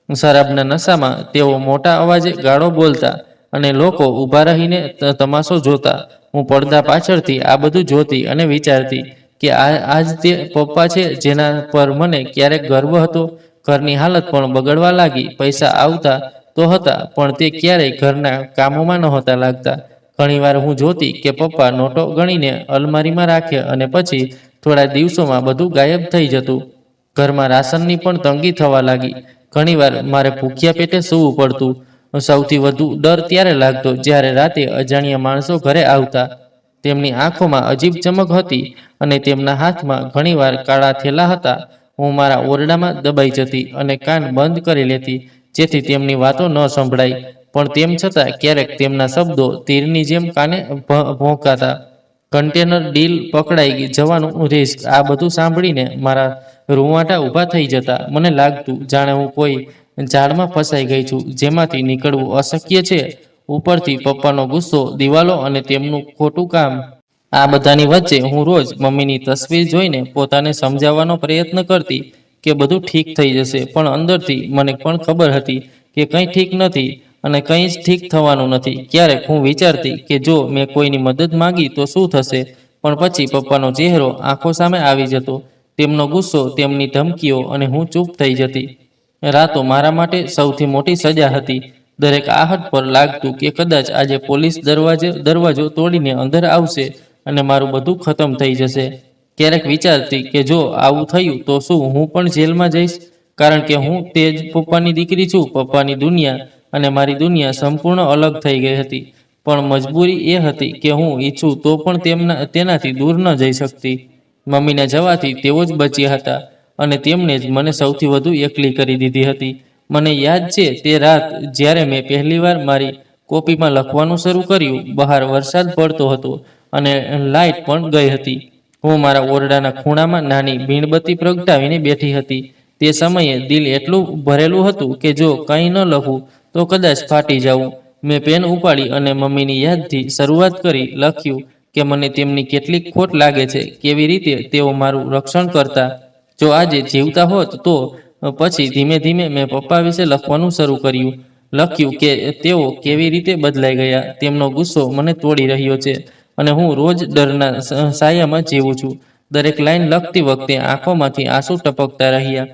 શરાબના નશામાં તેઓ મોટા અવાજે ગાળો બોલતા અને લોકો ઊભા રહીને તમાશો જોતા. હું પડદા પાછળથી આ બધું જોતી અને વિચારતી કે આજ તે પપ્પા છે જેના પર મને ક્યારેક ગર્વ હતો. ઘરની હાલત પણ બગડવા લાગી. પૈસા આવતા તો હતા, પણ તે ક્યારેય ઘરના કામોમાં નહોતા લાગતા. ઘણીવાર હું જોતી કે પપ્પા નોટો ગણીને અલમારીમાં રાખે અને પછી થોડા દિવસોમાં બધું ગાયબ થઈ જતું. ઘરમાં રાશનની પણ તંગી થવા લાગી. ઘણીવાર મારે ભૂખ્યા પેટે સૂવું પડતું. સૌથી વધુ ડર ત્યારે લાગતો જ્યારે રાતે અજાણ્યા માણસો ઘરે આવતા. તેમની આંખોમાં અજીબ ચમક હતી અને તેમના હાથમાં ઘણીવાર કાળા થેલા હતા. હું મારા ઓરડામાં દબાઈ જતી અને કાન બંધ કરી લેતી જેથી તેમની વાતો ન સંભળાય, પણ તેમ છતાં ક્યારેક તેમના શબ્દો તીરની જેમ કાને ભોંકાતા. કન્ટેનર ડીલ પકડાઈ જવાનું રિસ્ક, આ બધું સાંભળીને મારા રૂંવાટા ઊભા થઈ જતા. મને લાગતું જાણે હું કોઈ જાળમાં ફસાઈ ગઈ છું જેમાંથી નીકળવું અશક્ય છે. ઉપરથી પપ્પાનો ગુસ્સો, દિવાલો અને તેમનું ખોટું કામ. આ બધાની વચ્ચે હું રોજ મમ્મીની તસવીર જોઈને પોતાને સમજાવવાનો પ્રયત્ન કરતી કે બધું ઠીક થઈ જશે, પણ અંદરથી મને પણ ખબર હતી કે કંઈ ઠીક નથી અને કંઈ જ ઠીક થવાનું નથી. ક્યારેક હું વિચારતી કે જો મેં કોઈની મદદ માંગી તો શું થશે, પણ પછી પપ્પાનો ચહેરો આંખો સામે આવી જતો, તેમનો ગુસ્સો, તેમની ધમકીઓ, અને હું ચૂપ થઈ જતી. રાતો મારા માટે સૌથી મોટી સજા હતી. દરેક આહટ પર લાગતું કે કદાચ આજે પોલીસ દરવાજો તોડીને અંદર આવશે અને મારું બધું ખતમ થઈ જશે. ક્યારેક વિચારતી કે જો આવું થયું તો શું હું પણ જેલમાં જઈશ, કારણ કે હું તે જ પપ્પાની દીકરી છું. પપ્પાની દુનિયા અને મારી દુનિયા સંપૂર્ણ અલગ થઈ ગઈ હતી. પણ મજબૂરી એ હતી કે હું ઈચ્છું તો પણ તેનાથી દૂર ન જઈ શકતી. મમ્મીના જવાથી તેઓ જ બચ્યા હતા અને તેમણે જ મને સૌથી વધુ એકલી કરી દીધી હતી. મને યાદ છે તે રાત જ્યારે મેં પહેલીવાર મારી કોપીમાં લખવાનું શરૂ કર્યું. બહાર વરસાદ પડતો હતો અને લાઇટ પણ ગઈ હતી. હું મારા ઓરડાના ખૂણામાં નાની મીણબત્તી પ્રગટાવીને બેઠી હતી. તે સમયે દિલ એટલું ભરેલું હતું કે જો કંઈ ન લખું તો કદાચ ફાટી જાઉં. મેં પેન ઉપાડી અને મમ્મીની યાદથી શરૂઆત કરી. લખ્યું કે મને તેમની કેટલીક ખોટ લાગે છે, કેવી રીતે તેઓ મારું રક્ષણ કરતા. જો આજે જીવતા હોત તો. પછી ધીમે ધીમે મેં પપ્પા વિશે લખવાનું શરૂ કર્યું. લખ્યું કે તેઓ કેવી રીતે બદલાઈ ગયા. તેમનો ગુસ્સો મને તોડી રહ્યો છે અને હું રોજ ડરના સાયામાં જીવું છું. દરેક લાઈન લખતી વખતે આંખોમાંથી આંસુ ટપકતા રહ્યા,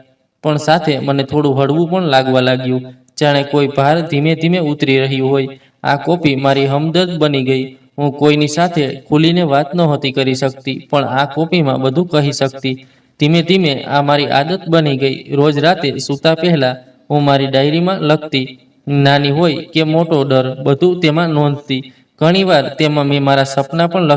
પણ સાથે મને થોડું હળવું પણ લાગવા લાગ્યું, જાણે કોઈ ભાર ધીમે ધીમે ઉતરી રહ્યું હોય. આ કોપી મારી હમદર્દ બની ગઈ. હું કોઈની સાથે ખુલીને વાત નહોતી કરી શકતી, પણ આ કોપીમાં બધું કહી શકતી. ધીમે ધીમે આ મારી આદત બની ગઈ. રોજ રાતે સૂતા પહેલા હું મારી ડાયરીમાં લખતી. નાની હોય કે મોટો ડર, બધું તેમાં નોંધતી. ઘણીવાર તેમાં મેં મારા સપના પણ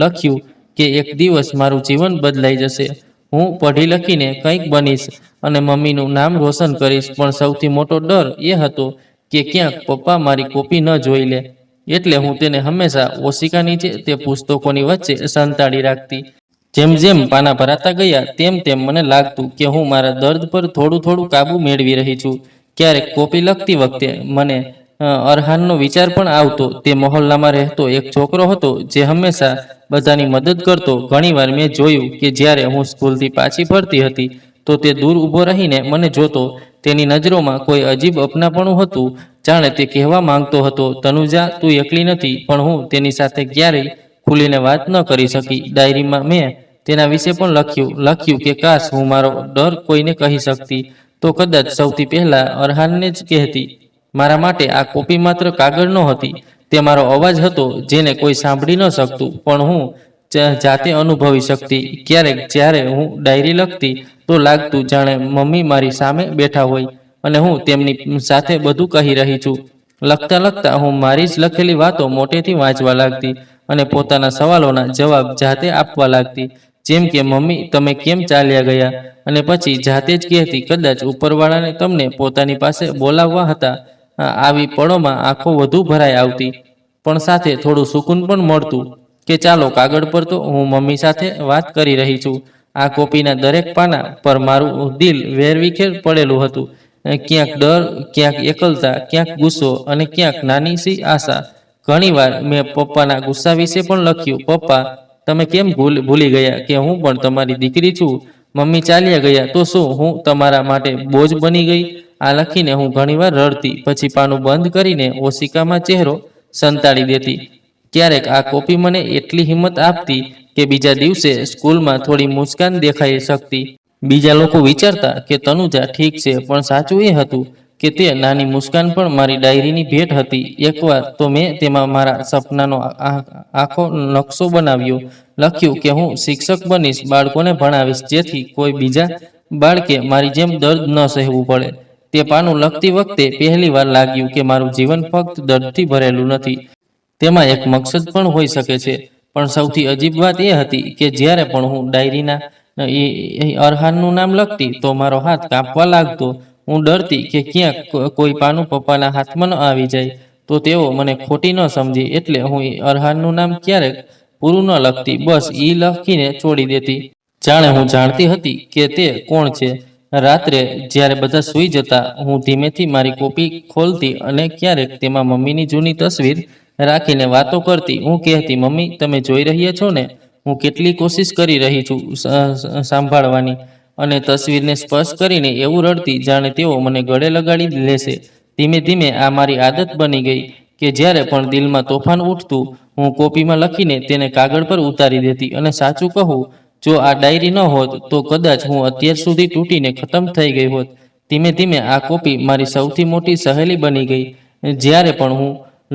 લખ્યું કે એક દિવસ મારું જીવન બદલાઈ જશે. હું પઢી લખીને કંઈક બનીશ અને મમ્મીનું નામ રોશન કરીશ. પણ સૌથી મોટો ડર એ હતો કે ક્યાંક પપ્પા મારી કોપી ન જોઈ લે. એટલે હું તેને હંમેશા ઓશિકા નીચે તે પુસ્તકોની વચ્ચે સંતાડી રાખતી. જેમ જેમ પાના ભરાતા ગયા તેમ તેમ મને લાગતું કે હું મારા દર્દ પર થોડું થોડું કાબુ મેળવી રહી છું. ક્યારેક કોપી લખતી વખતે મને અરહાનનો વિચાર પણ આવતો. તે મહોલ્લામાં રહેતો એક છોકરો હતો જે હંમેશા બધાની મદદ કરતો. ઘણીવાર મેં જોયું કે જ્યારે હું સ્કૂલથી પાછી ફરતી હતી તો તે દૂર ઊભો રહીને મને જોતો. તેની નજરોમાં કોઈ અજીબ અપનાપણું હતું, જાણે તે કહેવા માંગતો હતો, તનુજા, તું એકલી નથી. પણ હું તેની સાથે ક્યારેય ખુલીને વાત ન કરી શકી. ડાયરીમાં મેં તેના વિશે પણ લખ્યું કે કાશ હું મારો ડર કોઈને કહી શકતી તો કદાચ સૌથી પહેલા અરહાનને જ કહેતી. મારા માટે આ કોપી માત્ર કાગળ નહોતી, તે મારો અવાજ હતો જેને કોઈ સાંભળી ન શકતું, પણ હું જાતે અનુભવી શકતી. ક્યારેક જ્યારે હું ડાયરી લખતી તો લાગતું જાણે મમ્મી મારી સામે બેઠા હોય અને હું તેમની સાથે બધું કહી રહી છું. લખતા લખતા હું મારી જ લખેલી વાતો મોટેથી વાંચવા લાગતી અને પોતાના સવાલોના જવાબ જાતે આપવા લાગતી. જેમ કે, મમ્મી, તમે કેમ ચાલ્યા ગયા? અને પછી જાતે જ કહેતી, કદાચ ઉપરવાળાને તમને પોતાની પાસે બોલાવવા હતા. આવી પળોમાં આંખો વધુ ભરાઈ આવતી, પણ સાથે થોડું સુકૂન પણ મળતું કે ચાલો, કાગળ પર તો હું મમ્મી સાથે વાત કરી રહી છું. આ કોપીના દરેક પાના પર મારું દિલ વેરવિખેર પડેલું હતું. ક્યાંક ડર, ક્યાંક એકલતા, ક્યાંક ગુસ્સો અને ક્યાંક નાની સી આશા. ઘણીવાર મેં પપ્પાના ગુસ્સા વિશે પણ લખ્યું. પપ્પા, તમે કેમ ભૂલી ગયા કે હું પણ તમારી દીકરી છું? મમ્મી ચાલ્યા ગયા તો શું હું તમારા માટે બોજ બની ગઈ? આ લખીને હું ઘણીવાર રડતી, પછી પાનું બંધ કરીને ઓશિકામાં ચહેરો સંતાડી દેતી. ક્યારેક આ કોપી મને એટલી હિંમત આપતી કે બીજા દિવસે સ્કૂલમાં થોડી મુસ્કાન દેખાઈ શકતી. બીજા લોકો વિચારતા કે તનુજા ઠીક છે, પણ સાચું એ હતું કે તે નાની મુસ્કાન પણ મારી ડાયરીની ભેટ હતી. એકવાર તો મેં તેમાં મારા સપનાનો આખો નકશો બનાવ્યો. લખ્યું કે હું શિક્ષક બનીશ, બાળકોને ભણાવીશ, જેથી કોઈ બીજા બાળકે મારી જેમ દર્દ ન સહેવું પડે. તે પાનું લખતી વખતે પહેલીવાર લાગ્યું કે મારું જીવન ફક્ત દર્દથી ભરેલું નથી, તેમાં એક મકસદ પણ હોઈ શકે છે. પણ સૌથી અજીબ વાત એ હતી કે જ્યારે પણ હું ડાયરીના અરહાનનું નામ લખતી તો મારો હાથ કાંપવા લાગતો. હું ડરતી કે ક્યાંક કોઈ પાનું પપ્પાના હાથમાં ન આવી જાય તો તેઓ મને ખોટી ન સમજે. એટલે હું અરહાનનું નામ ક્યારેક પૂરું ન લખતી, બસ ઈ લખીને છોડી દેતી, જાણે હું જાણતી હતી કે તે કોણ છે. રાત્રે જ્યારે બધા સૂઈ જતા, હું ધીમેથી મારી કોપી ખોલતી અને ક્યારેક તેમાં મમ્મીની જૂની તસવીર રાખીને વાતો કરતી. હું કહેતી, મમ્મી, તમે જોઈ રહ્યા છો ને, હું કેટલી કોશિશ કરી રહી છું સાંભળવાની. અને તસવીરને સ્પર્શ કરીને એવું રડતી જાણે તેઓ મને ગળે લગાડી લેશે. ધીમે ધીમે આ મારી આદત બની ગઈ કે જ્યારે પણ દિલમાં તોફાન ઉઠતું, હું કોપીમાં લખીને તેને કાગળ પર ઉતારી દેતી. અને સાચું કહું, જો આ ડાયરી ન હોત તો કદાચ હું અત્યાર સુધી તૂટીને ખતમ થઈ ગઈ હોત. ધીમે ધીમે આ કોપી મારી સૌથી મોટી સહેલી બની ગઈ. જ્યારે પણ હું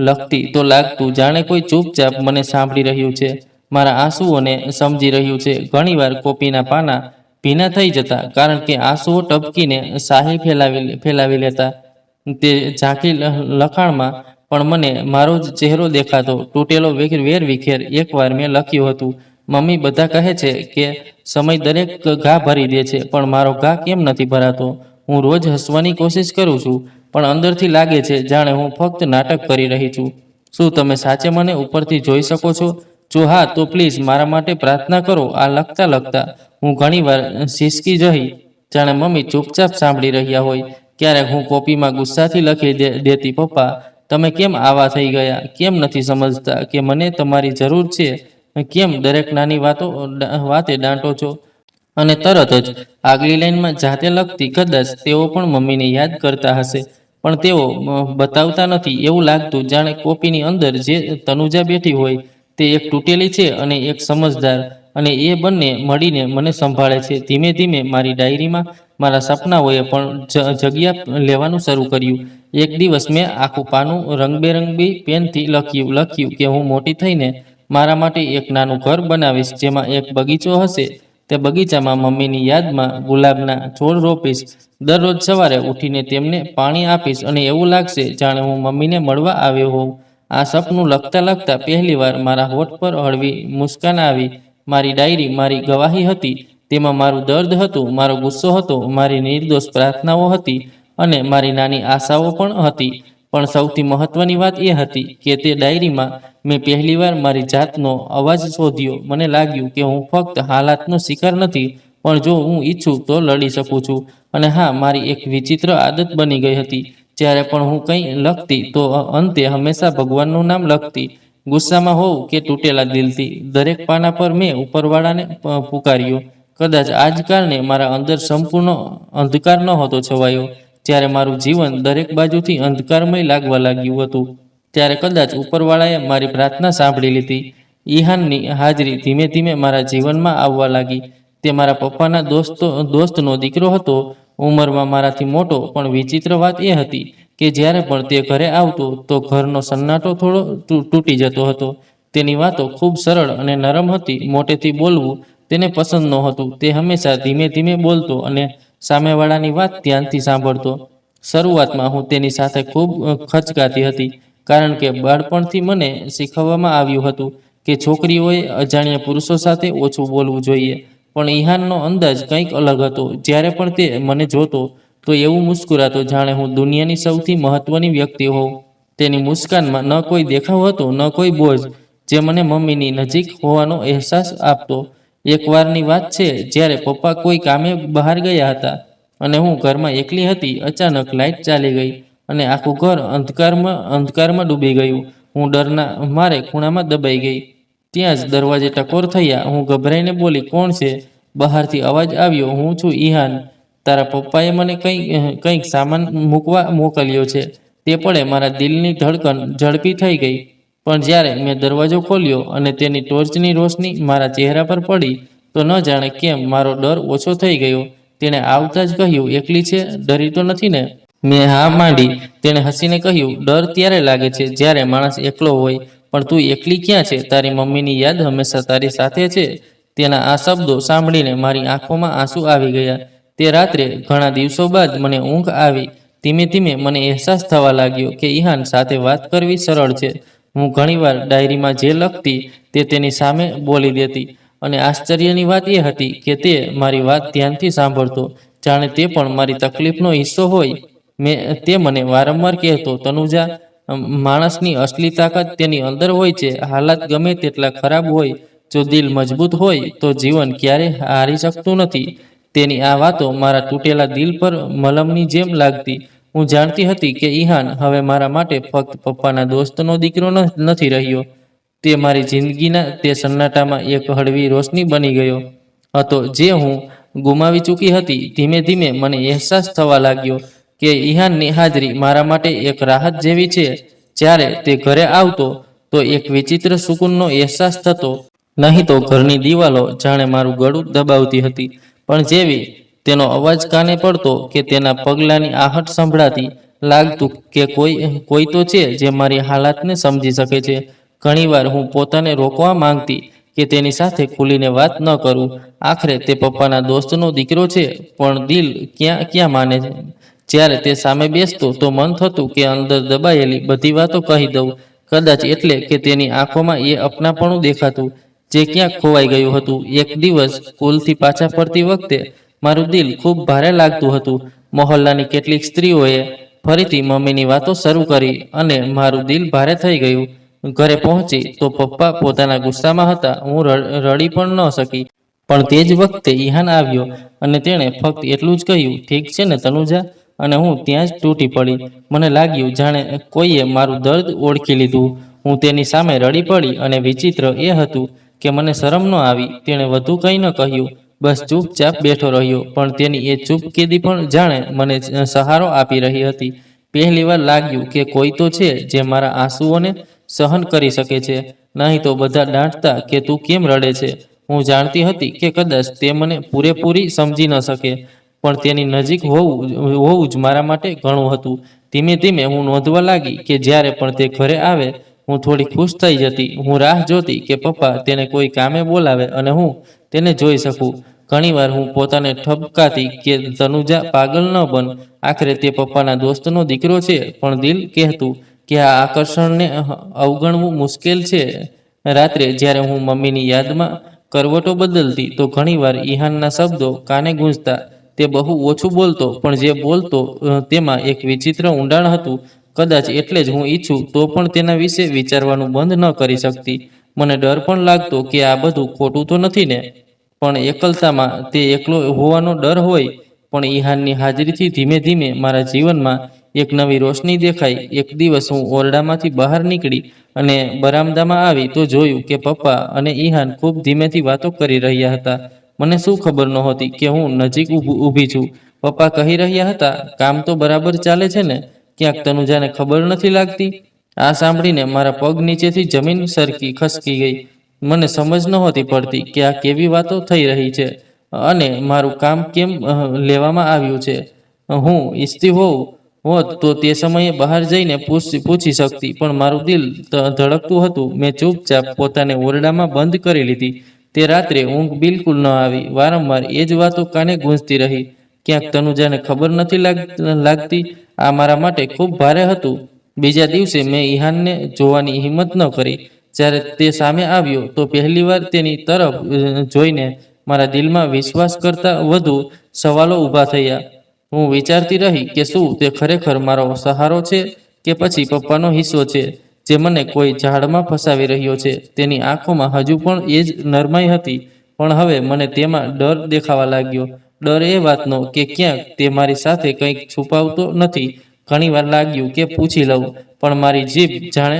લખતી તો લાગતું જાણે કોઈ ચૂપચાપ મને સાંભળી રહ્યું છે, મારા આંસુઓને સમજી રહ્યું છે. ઘણીવાર કોપીના પાના ભીના થઈ જતા કારણ કે આંસુઓ ટપકીને શાહી ફેલાવી લેતા. તે ઝાંખી લખાણમાં પણ મને મારો જ ચહેરો દેખાતો. તૂટેલો વેર વિખેર. એકવાર મેં લખ્યું હતું, મમ્મી બધા કહે છે કે સમય દરેક ઘા ભરી દે છે, પણ મારો ઘા કેમ નથી ભરાતો? હું રોજ હસવાની કોશિશ કરું છું, પણ અંદરથી લાગે છે જાણે હું ફક્ત નાટક કરી રહી છું. શું તમે સાચે મને ઉપરથી જોઈ શકો છો? જો હા, તો પ્લીઝ મારા માટે પ્રાર્થના કરો. આ લખતા લખતા હું ઘણીવાર સિસકી જઈ, જાણે મમ્મી ચૂપચાપ સાંભળી રહ્યા હોય. ક્યારેક હું કોપીમાં ગુસ્સાથી લખી દેતી, પપ્પા તમે કેમ આવા થઈ ગયા? કેમ નથી સમજતા કે મને તમારી જરૂર છે? કેમ દરેક નાની વાતે દાંટો છો? અને તરત જ આગલી લાઈનમાં જાતે લખતી, કદાચ તેઓ પણ મમ્મીને યાદ કરતા હશે, પણ તેઓ બતાવતા નથી. એવું લાગતું જાણે કોપીની અંદર જે તનુજા બેઠી હોય તે એક તૂટેલી છે અને એક સમજદાર, અને એ બંને મળીને મને સંભાળે છે. ધીમે ધીમે મારી ડાયરીમાં મારા સપનાઓએ પણ જગ્યા લેવાનું શરૂ કર્યું. એક દિવસ મેં આખું પાનું રંગબેરંગી પેનથી લખ્યું કે હું મોટી થઈને મારા માટે એક નાનું ઘર બનાવીશ, જેમાં એક બગીચો હશે. તે બગીચામાં મમ્મીની યાદમાં ગુલાબના છોડ રોપીશ. દરરોજ સવારે ઉઠીને તેમને પાણી આપીશ અને એવું લાગશે જાણે હું મમ્મીને મળવા આવ્યો હોઉં. આ સપનું લખતા લખતા પહેલીવાર મારા હોઠ પર હળવી મુસ્કાન આવી. મારી ડાયરી મારી ગવાહી હતી. તેમાં મારું દર્દ હતું, મારો ગુસ્સો હતો, મારી નિર્દોષ પ્રાર્થનાઓ હતી અને મારી નાની આશાઓ પણ હતી. પણ સૌથી મહત્વની વાત એ હતી કે તે ડાયરીમાં મેં પહેલીવાર મારી જાતનો અવાજ શોધ્યો. મને લાગ્યું કે હું ફક્ત હાલાતનો શિકાર નથી, પણ જો હું ઈચ્છું તો લડી શકું છું. અને હા, મારી એક વિચિત્ર આદત બની ગઈ હતી. જ્યારે પણ હું કંઈ લખતી તો અંતે હંમેશા ભગવાનનું નામ લખતી. ગુસ્સામાં હોઉં કે તૂટેલા દિલથી, દરેક પાના પર મેં ઉપરવાળાને પુકાર્યો. કદાચ આ જ કારણે મારા અંદર સંપૂર્ણ અંધકાર નહોતો છવાયો. જ્યારે મારું જીવન દરેક બાજુથી અંધકારમય લાગવા લાગ્યું હતું, ત્યારે કદાચ ઉપરવાળાએ મારી પ્રાર્થના સાંભળી લીધી. ઈહાનની હાજરી ધીમે ધીમે મારા જીવનમાં આવવા લાગી. તે મારા પપ્પાના દોસ્તનો દીકરો હતો, ઉંમરમાં મારાથી મોટો. પણ વિચિત્ર વાત એ હતી કે જ્યારે પણ તે ઘરે આવતો તો ઘરનો સન્નાટો થોડો તૂટી જતો હતો. તેની વાતો ખૂબ સરળ અને નરમ હતી. મોટેથી બોલવું તેને પસંદ નહોતું. તે હંમેશા ધીમે ધીમે બોલતો અને સામેવાળાની વાત ધ્યાનથી સાંભળતો. શરૂઆતમાં હું તેની સાથે ખૂબ ખચકાતી હતી, કારણ કે બાળપણથી મને શીખવવામાં આવ્યું હતું કે છોકરીઓએ અજાણ્યા પુરુષો સાથે ઓછું બોલવું જોઈએ. પણ ઈહાનનો અંદાજ કંઈક અલગ હતો. જ્યારે પણ તે મને જોતો તો એવું મુસ્કુરાતો જાણે હું દુનિયાની સૌથી મહત્વની વ્યક્તિ હોઉં. તેની મુસ્કાનમાં ન કોઈ દેખાવ હતો, ન કોઈ બોજ, જે મને મમ્મીની નજીક હોવાનો અહેસાસ આપતો. એકવારની વાત છે, જ્યારે પપ્પા કોઈ કામે બહાર ગયા હતા અને હું ઘરમાં એકલી હતી. અચાનક લાઇટ ચાલી ગઈ અને આખું ઘર અંધકારમાં ડૂબી ગયું. હું ડરના મારે ખૂણામાં દબાઈ ગઈ. ત્યાં જ દરવાજે ટકોર થયા. હું ગભરાઈને બોલી, કોણ છે? બહારથી અવાજ આવ્યો, હું છું, ઈહાન. તારા પપ્પાએ મને કંઈક સામાન મૂકવા મોકલ્યો છે. તે પળે મારા દિલની ધડકન ઝડપી થઈ ગઈ. પણ જ્યારે મેં દરવાજો ખોલ્યો અને તેની ટોર્ચની રોશની મારા ચહેરા પર પડી, તો ન જાણે કેમ મારો ડર ઓછો થઈ ગયો. તેણે આવતા જ કહ્યું, એકલી છે? ડરી તો નથી ને? મેં હા માંડી. તેણે હસીને કહ્યું, ડર ત્યારે લાગે છે જ્યારે માણસ એકલો હોય, પણ તું એકલી ક્યાં છે? તારી મમ્મીની યાદ હંમેશા તારી સાથે છે. તેના આ શબ્દો સાંભળીને મારી આંખોમાં આંસુ આવી ગયા. તે રાત્રે ઘણા દિવસો બાદ મને ઊંઘ આવી. ધીમે ધીમે મને અહેસાસ થવા લાગ્યો કે ઈહાન સાથે વાત કરવી સરળ છે. હું ઘણીવાર ડાયરીમાં જે લખતી તે તેની સામે બોલી દેતી, અને આશ્ચર્યની વાત એ હતી કે તે મારી વાત ધ્યાનથી સાંભળતો, જાણે તે પણ મારી તકલીફનો હિસ્સો હોય. તે મને વારંવાર કહેતો, તનુજા, માણસની અસલી તાકાત તેની અંદર હોય છે. હાલાત ગમે તેટલા ખરાબ હોય, જો દિલ મજબૂત હોય તો જીવન ક્યારેય હારી શકતું નથી. તેની આ વાતો મારા તૂટેલા દિલ પર મલમની જેમ લાગતી. હું જાણતી હતી કે ઈહાન હવે મારા માટે ફક્ત પપ્પાના દોસ્તનો દીકરો નથી રહ્યો. તે મારી જિંદગીના તે સન્નાટામાં એક હળવી રોશની બની ગયો હતો, જે હું ગુમાવી ચૂકી હતી. ધીમે ધીમે મને અહેસાસ થવા લાગ્યો કે ઈહાનની હાજરી મારા માટે એક રાહત જેવી છે. જ્યારે તે ઘરે આવતો તો એક વિચિત્ર સુકૂનનો અહેસાસ થતો. નહીં તો ઘરની દિવાલો જાણે મારું ગળું દબાવતી હતી, પણ જેવી તેનો અવાજ કાને પડતો કે તેના પગલાંની આહટ સંભળાતી, લાગતું કે કોઈ તો છે જે મારી હાલાતને સમજી શકે છે. ઘણીવાર હું પોતાને રોકવા માંગતી કે તેની સાથે ખુલીને વાત ન કરું. આખરે તે પપ્પાના દોસ્તનો દીકરો છે, પણ દિલ ક્યાં માને છે? જ્યારે તે સામે બેસતો તો મન થતું કે અંદર દબાયેલી બધી વાતો કહી દઉં, કદાચ એટલે કે તેની આંખોમાં એ અપનાપણું દેખાતું જે ક્યાંક ખોવાઈ ગયું હતું. એક દિવસ સ્કૂલથી પાછા ફરતી વખતે મારું દિલ ખૂબ ભારે લાગતું હતું. મહોલ્લાની કેટલીક સ્ત્રીઓએ ફરીથી મમ્મીની વાતો શરૂ કરી અને મારું દિલ ભારે થઈ ગયું. ઘરે પહોંચી તો પપ્પા પોતાના ગુસ્સામાં હતા. હું રડી પણ ન શકી. પણ તે જ વખતે ઈહાન આવ્યો અને તેણે ફક્ત એટલું જ કહ્યું, ઠીક છે ને તનુજા? અને હું ત્યાં જ તૂટી પડી. મને લાગ્યું જાણે કોઈએ મારું દર્દ ઓળખી લીધું. હું તેની સામે રડી પડી અને વિચિત્ર એ હતું કે મને શરમ ન આવી. તેણે વધુ કંઈ ન કહ્યું, બસ ચૂપચાપ બેઠો રહ્યો. પણ તેની એ ચૂપકીદી પણ જાણે મને સહારો આપી રહી હતી. પહેલીવાર લાગ્યું કે કોઈ તો છે જે મારા આંસુઓને સહન કરી શકે છે, નહીં તો બધા દાંટતા કે તું કેમ રડે છે. હું જાણતી હતી કે કદાચ તે મને પૂરેપૂરી સમજી ન શકે, પણ તેની નજીક હોવું જ મારા માટે ઘણું હતું. ધીમે ધીમે હું નોંધવા લાગી કે જ્યારે પણ તે ઘરે આવે હું થોડી ખુશ થઈ જતી. હું રાહ જોતી કે પપ્પા તેને કોઈ કામે બોલાવે અને હું તેને જોઈ શકું. ઘણીવાર હું પોતાને ઠપકાતી કે તનુજા પાગલ ન બન, આખરે તે પપ્પાના દોસ્તનો દીકરો છે. પણ દિલ કહેતું કે આ આકર્ષણને અવગણવું મુશ્કેલ છે. રાત્રે જ્યારે હું મમ્મીની યાદમાં કરવટો બદલતી તો ઘણીવાર ઈહાનના શબ્દો કાને ગૂંજતા. તે બહુ ઓછું બોલતો, પણ જે બોલતો તેમાં એક વિચિત્ર ઊંડાણ હતું. કદાચ એટલે જ હું ઈચ્છું તો પણ તેના વિશે વિચારવાનું બંધ ન કરી શકતી. મને ડર પણ લાગતો કે આ બધું ખોટું તો નથી ને? પણ એકલતામાં તે એકલો હોવાનો ડર હોય. પણ ઈહાનની હાજરીથી ધીમે ધીમે મારા જીવનમાં એક નવી રોશની દેખાઈ. એક દિવસ હું ઓરડામાંથી બહાર નીકળી અને બરામદામાં આવી તો જોયું કે પપ્પા અને ઈહાન ખૂબ ધીમેથી વાતો કરી રહ્યા હતા. મને શું ખબર નહોતી કે હું નજીક ઊભી છું. પપ્પા કહી રહ્યા હતા, કામ તો બરાબર ચાલે છે ને? ક્યાંક તનુજાને ખબર નથી લાગતી? આ સાંભળીને મારા પગ નીચેથી જમીન સરકી ખસકી ગઈ. મને સમજ નહોતી પડતી કે આ કેવી વાતો થઈ રહી છે અને મારું કામ કેમ લેવામાં આવ્યું છે. હું ઈચ્છતી હોત તો તે સમયે બહાર જઈને પૂછી શકતી, પણ મારું દિલ ધડકતું હતું. મેં ચૂપચાપ પોતાને ઓરડામાં બંધ કરી લીધી. તે રાત્રે ઊંઘ બિલકુલ ન આવી. વારંવાર એ જ વાતો કાને ગૂંજતી રહી. ક્યાંક તનુજાને ખબર નથી લાગતી. આ મારા માટે ખૂબ ભારે હતું. બીજા દિવસે મેં ઈહાનને જોવાની હિંમત ન કરી. જ્યારે તે સામે આવ્યો તો પહેલીવાર તેની તરફ જોઈને મારા દિલમાં વિશ્વાસ કરતાં વધુ સવાલો ઊભા થયા. હું વિચારતી રહી કે શું તે ખરેખર મારો સહારો છે કે પછી પપ્પાનો હિસ્સો છે જે મને કોઈ ઝાડમાં ફસાવી રહ્યો છે. તેની આંખોમાં હજુ પણ એ જ નરમાઈ હતી, પણ હવે મને તેમાં ડર દેખાવા લાગ્યો. ડર એ વાતનો કે ક્યાંક તે મારી સાથે કંઈક છુપાવતો નથી. ઘણીવાર લાગ્યું કે પૂછી લઉં, પણ મારી જીભ જાણે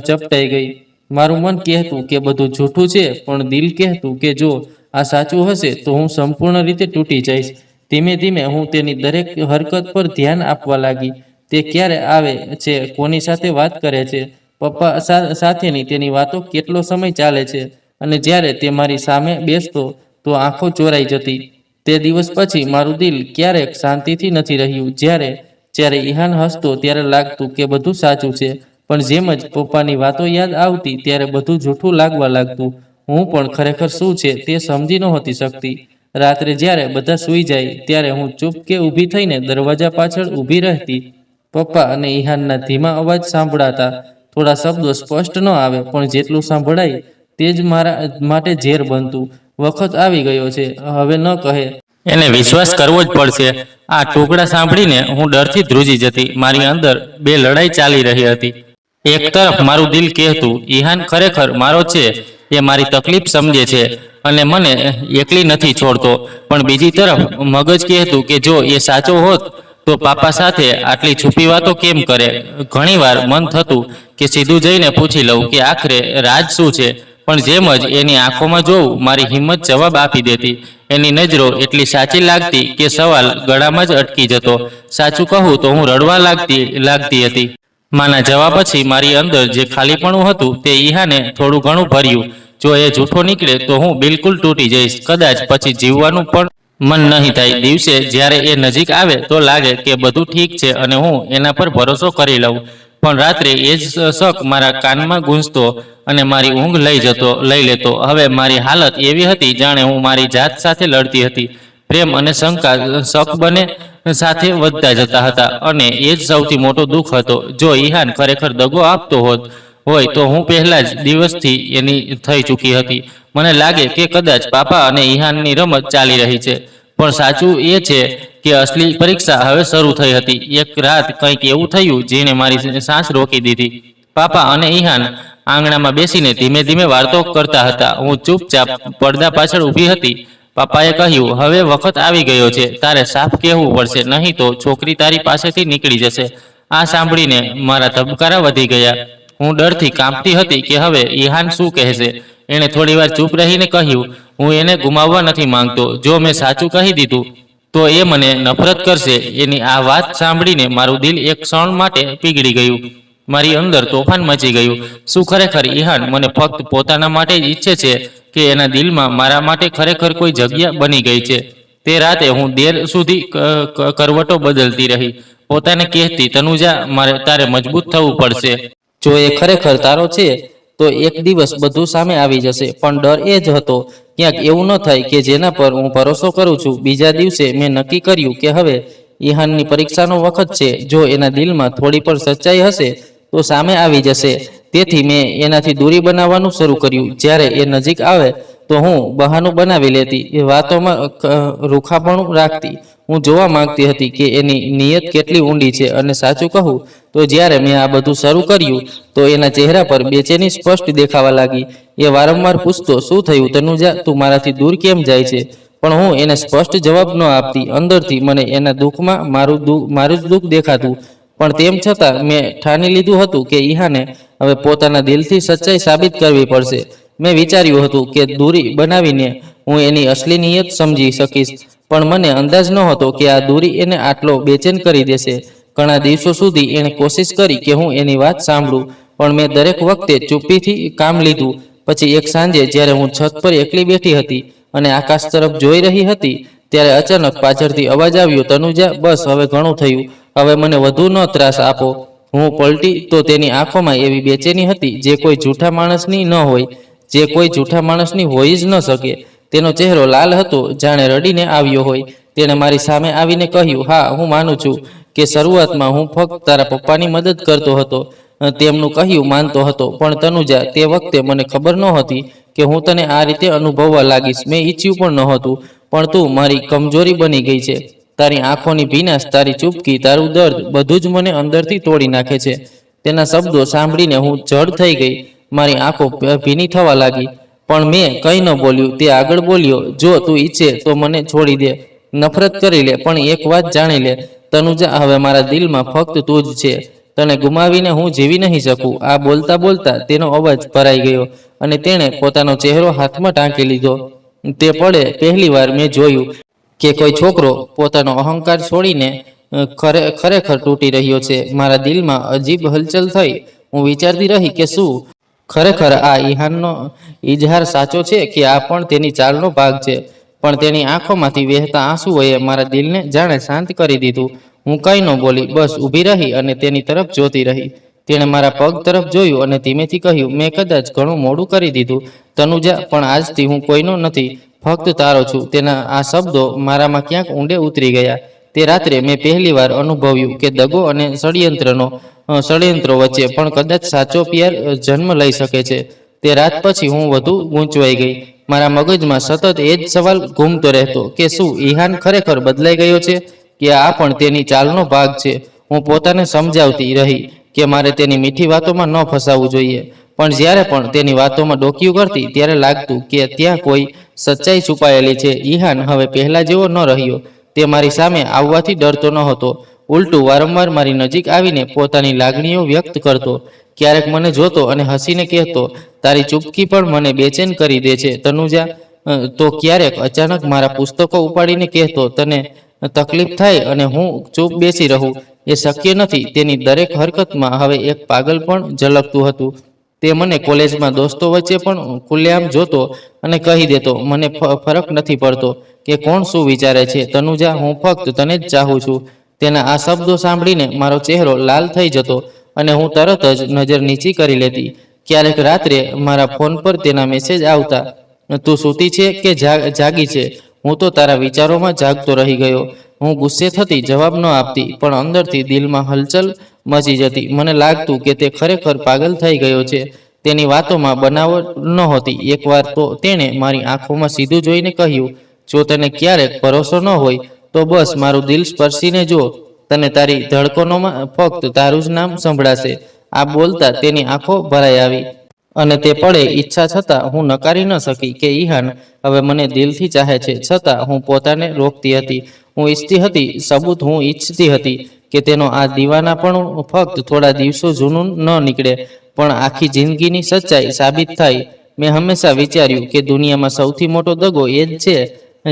ચપટાઈ ગઈ. મારું મન કહેતું કે બધું જૂઠું છે, પણ દિલ કહેતું કે જો આ સાચું હશે તો હું સંપૂર્ણ રીતે તૂટી જઈશ. ધીમે ધીમે હું તેની દરેક હરકત પર ધ્યાન આપવા લાગી. તે ક્યારે આવે છે, કોની સાથે વાત કરે છે, પપ્પા સાથેની તેની વાતો કેટલો સમય ચાલે છે, અને જ્યારે તે મારી સામે બેસતો તો આંખો ચોરાઈ જતી. તે દિવસ પછી મારું દિલ ક્યારેક શાંતિથી નથી રહ્યું. જ્યારે ઈહાન હસતો ત્યારે લાગતું કે બધું સાચું છે, પણ જેમ જ પપ્પાની વાતો યાદ આવતી ત્યારે બધું જૂઠું લાગવા લાગતું. હું પણ ખરેખર શું છે તે સમજી નહોતી શકતી. રાત્રે જ્યારે બધા સૂઈ જાય ત્યારે હું ચૂપકે ઊભી થઈને દરવાજા પાછળ ઊભી રહેતી. પપ્પા અને ઈહાનના ધીમા અવાજ સાંભળાતા. થોડા શબ્દો સ્પષ્ટ ન આવે, પણ જેટલું સાંભળાય તે જ મારા માટે ઝેર બનતું. વખત આવી ગયો છે, હવે ન કહે. એને વિશ્વાસ કરવો જ પડશે. આ ટુકડા સાંભળીને હું ડરથી ધ્રુજી જતી. મારી અંદર બે લડાઈ ચાલી રહી હતી. એક તરફ મારું દિલ કહેતું, ઈહાન ખરેખર મારો છે, એ મારી તકલીફ સમજે છે અને મને એકલી નથી છોડતો. પણ બીજી તરફ મગજ કહેતું કે જો એ સાચો હોત તો પાપા સાથે આટલી છુપી વાતો કેમ કરે. ઘણીવાર મન થતું કે સીધું જઈને પૂછી લઉં કે આખરે રાજ શું છે, પણ જેમ જ એની આંખોમાં જોઉં મારી હિંમત જવાબ આપી દેતી. એની નજરો એટલી સાચી લાગતી કે સવાલ ગળામાં જ અટકી જતો. સાચું કહું તો હું રડવા લાગતી હતી. માના જવાબ પછી મારી અંદર જે ખાલીપણું હતું તે ઈહાને થોડું ઘણું ભર્યું. જો એ જૂઠો નીકળે તો હું બિલકુલ તૂટી જઈશ. કદાચ પછી જીવવાનું પણ મન નહીં થાય. દિવસે જ્યારે એ નજીક આવે તો લાગે કે બધું ઠીક છે અને હું એના પર ભરોસો કરી લઉં. પણ રાત્રે એ જ શક મારા કાનમાં ગૂંજતો અને મારી ઊંઘ લઈ લેતો. હવે મારી હાલત એવી હતી જાણે હું મારી જાત સાથે લડતી હતી. પ્રેમ અને શંકા શક બને સાથે વધતા જતા હતા અને એ જ સૌથી મોટો દુઃખ હતો. જો ઈહાન ખરેખર દગો આપતો હોય તો હું પહેલા જ દિવસથી એની થઈ ચૂકી હતી. મને લાગે કે કદાચ પાપા અને ઈહાનની રમત ચાલી રહી છે, પણ સાચું એ છે કે અસલી પરીક્ષા હવે શરૂ થઈ હતી. એક રાત કંઈક એવું થયું જેણે મારી સાંસ રોકી દીધી. પાપા અને ઈહાન આંગણામાં બેસીને ધીમે ધીમે વાર્તો કરતા હતા. હું ચૂપચાપ પડદા પાછળ ઊભી હતી. પાપાએ કહ્યું, હવે વખત આવી ગયો છે, તારે સાફ કહેવું પડશે, નહીં તો છોકરી તારી પાસેથી નીકળી જશે. આ સાંભળીને મારા ધબકારા વધી ગયા. હું ડરથી કાંપતી હતી કે હવે ઈહાન શું કહેશે. એણે થોડીવાર ચૂપ રહીને કહ્યું, હું એને ગુમાવવા નથી માંગતો. જો મેં સાચું કહી દીધું તો એ મને નફરત કરશે. એની આ વાત સાંભળીને મારું દિલ એક ક્ષણ માટે પીગળી ગયું. મારી અંદર તોફાન મચી ગયું. શું ખરેખર ઈહાન મને ફક્ત પોતાના માટે જ ઈચ્છે છે કે એના દિલમાં મારા માટે ખરેખર કોઈ જગ્યા બની ગઈ છે? તે રાતે હું દેર સુધી કરવટો બદલતી રહી, પોતાને કહેતી, તનુજા, તારે મજબૂત થવું પડશે. જો એ ખરેખર તારો છે તો એક દિવસ બધું સામે આવી જશે. પણ ડર એ જ હતો ક્યાંક એવું ન થાય કે જેના પર હું ભરોસો કરું છું. બીજા દિવસે મેં નક્કી કર્યું કે હવે ઈહાનની પરીક્ષાનો વખત છે. જો એના દિલમાં થોડી પણ સચ્ચાઈ હશે તો સામે આવી જશે. તેથી મેં એનાથી દૂરી બનાવવાનું શરૂ કર્યું. જ્યારે એ નજીક આવે તો હું બહાનું બનાવી લેતી, એ વાતોમાં રૂખાપણું રાખતી. હું જોવા માંગતી હતી કે એની નિયત કેટલી ઊંડી છે. અને સાચું કહું તો જ્યારે મેં આ બધું શરૂ કર્યું તો એના ચહેરા પર બેચેની સ્પષ્ટ દેખાવા લાગી. એ વારંવાર પૂછતો, શું થયું તનુજા, તું મારાથી દૂર કેમ જાય છે? પણ હું એને સ્પષ્ટ જવાબ ન આપતી. અંદરથી મને એના દુઃખમાં મારું જ દુઃખ દેખાતું. પણ તેમ છતાં મેં ઠાની લીધું હતું કે ઈહાને હવે પોતાના દિલથી સચ્ચાઈ સાબિત કરવી પડશે. મેં વિચાર્યું હતું કે દૂરી બનાવીને હું એની અસલી નિયત સમજી શકીશ, પણ મને અંદાજ નહોતો કે આ દૂરી એને આટલો બેચેન કરી દેશે. ઘણા દિવસો સુધી એણે કોશિશ કરી કે હું એની વાત સાંભળું, પણ મેં દરેક વખતે ચૂપ્પીથી કામ લીધું. પછી એક સાંજે જ્યારે હું છત પર એકલી બેઠી હતી અને આકાશ તરફ જોઈ રહી હતી, ત્યારે અચાનક પાછળથી અવાજ આવ્યો, તનુજા, બસ હવે ઘણું થયું, હવે મને વધુ ન ત્રાસ આપો. હું પલટી તો તેની આંખોમાં એવી બેચેની હતી જે કોઈ જૂઠા માણસની ન હોય, જે કોઈ જૂઠા માણસની હોઈ જ ન શકે. તેનો ચહેરો લાલ હતો, જાણે રડીને આવ્યો હોય. તેણે મારી સામે આવીને કહ્યું, હા, હું માનું છું કે શરૂઆતમાં હું ફક્ત તારા પપ્પાની મદદ કરતો હતો, તેમનું કહ્યું માનતો હતો. પણ તનુજા, તે વખતે મને ખબર નહોતી કે હું તને આ રીતે અનુભવવા લાગીશ. મેં ઈચ્છ્યું પણ નહોતું, પણ તું મારી કમજોરી બની ગઈ છે. તારી આંખોની ભીનાશ, તારી ચૂપકી, તારું દર્દ, બધું જ મને અંદરથી તોડી નાખે છે. તેના શબ્દો સાંભળીને હું જડ થઈ ગઈ. મારી આંખો ભીની થવા લાગી. પણ મેં કંઈ ન બોલ્યું. તે આગળ બોલ્યો, જો તું ઈચ્છે તો મને છોડી દે, નફરત કરી લે, પણ એક વાત જાણી લે તનુજા, હવે મારા દિલમાં ફક્ત તું જ છે. તને ગુમાવીને હું જીવી નહીં શકું. આ બોલતા બોલતા તેનો અવાજ ભરાઈ ગયો અને તેણે પોતાનો ચહેરો હાથમાં ટાંકી લીધો. તે પળે પહેલીવાર મેં જોયું કે કોઈ છોકરો પોતાનો અહંકાર છોડીને ખરેખર તૂટી રહ્યો છે. મારા દિલમાં અજીબ હલચલ થઈ. હું વિચારતી રહી કે શું ખરેખર આ ઈહાનનો ઇજહાર સાચો છે કે આ પણ તેની ચાલનો ભાગ છે? પણ તેની આંખોમાંથી વહેતા આંસુઓએ મારા દિલને જાણે શાંત કરી દીધું. હું કંઈ ન બોલી, બસ ઊભી રહી અને તેની તરફ જોતી રહી. તેણે મારા પગ તરફ જોયું અને ધીમેથી કહ્યું, મેં કદાચ ઘણું મોડું કરી દીધું તનુજા, પણ આજથી હું કોઈનો નથી, ફક્ત તારો છું. તેના આ શબ્દો મારામાં ક્યાંક ઊંડે ઉતરી ગયા. તે રાત્રે મેં પહેલીવાર અનુભવ્યું કે દગો અને ષડયંત્રો વચ્ચે પણ કદાચ સાચો પ્યાર જન્મ લઈ શકે છે. તે રાત પછી હું વધુ ગૂંચવાઈ ગઈ. મારા મગજમાં સતત એ જ સવાલ ઘૂમતો રહેતો કે શું ઈહાન ખરેખર બદલાઈ ગયો છે કે આ પણ તેની ચાલનો ભાગ છે? હું પોતાને સમજાવતી રહી કે મારે તેની મીઠી વાતોમાં ન ફસાવવું જોઈએ, પણ જ્યારે પણ તેની વાતોમાં ડોકિયું કરતી ત્યારે લાગતું કે ત્યાં કોઈ સચ્ચાઈ છુપાયેલી છે. ઈહાન હવે પહેલા જેવો ન રહ્યો. તે મારી સામે આવવાથી ડરતો ન હતો. ઉલટું વારંવાર મારી નજીક આવીને પોતાની લાગણીઓ વ્યક્ત કરતો. ક્યારેક મને જોતો અને હસીને કહેતો, તારી ચૂપકી પણ મને બેચેન કરી દે છે તનુજા. તો ક્યારેક અચાનક મારા પુસ્તકો ઉપાડીને કહેતો, તને તકલીફ થાય અને હું ચૂપ બેસી રહું, એ શક્ય નથી. તેની દરેક હરકતમાં હવે એક પાગલ પણ ઝલકતું હતું. તે મને કોલેજમાં દોસ્તો વચ્ચે પણ ખુલ્લેઆમ જોતો અને કહી દેતો, મને ફરક નથી પડતો કે કોણ શું વિચારે છે તનુજા, હું ફક્ત તને જ ચાહું છું. તેના આ શબ્દો સાંભળીને મારો ચહેરો લાલ થઈ જતો અને હું તરત જ નજર નીચી કરી લેતી. ક્યારેક રાત્રે મારા ફોન પર તેના મેસેજ આવતા, તું સૂતી છે કે જાગી છે? હું તો તારા વિચારોમાં જાગતો રહી ગયો. હું ગુસ્સે થતી, જવાબ ન આપતી, પણ અંદરથી દિલમાં હલચલ મચી જતી. મને લાગતું કે તે ખરેખર પાગલ થઈ ગયો છે. તેની વાતોમાં બનાવટ નહોતી. એકવાર તો તેણે મારી આંખોમાં સીધું જોઈને કહ્યું, જો તને ક્યારેક ભરોસો ન હોય તો બસ મારું દિલ સ્પર્શીને જો, તને તારી ધડકનોમાં ફક્ત તારું જ નામ સંભળાશે. આ બોલતા તેની આંખો ભરાઈ આવી અને તે પળે ઈચ્છા છતાં હું નકારી ન શકી કે ઈહાન હવે મને દિલથી ચાહે છે. છતાં હું પોતાને રોકતી હતી. હું ઈચ્છતી હતી સબૂત, હું ઈચ્છતી હતી કે તેનો આ દીવાનાપણું ફક્ત થોડા દિવસો જૂનું ન નીકળે, પણ આખી જિંદગીની સચ્ચાઈ સાબિત થાય. મેં હંમેશા વિચાર્યું કે દુનિયામાં સૌથી મોટો દગો એ જ છે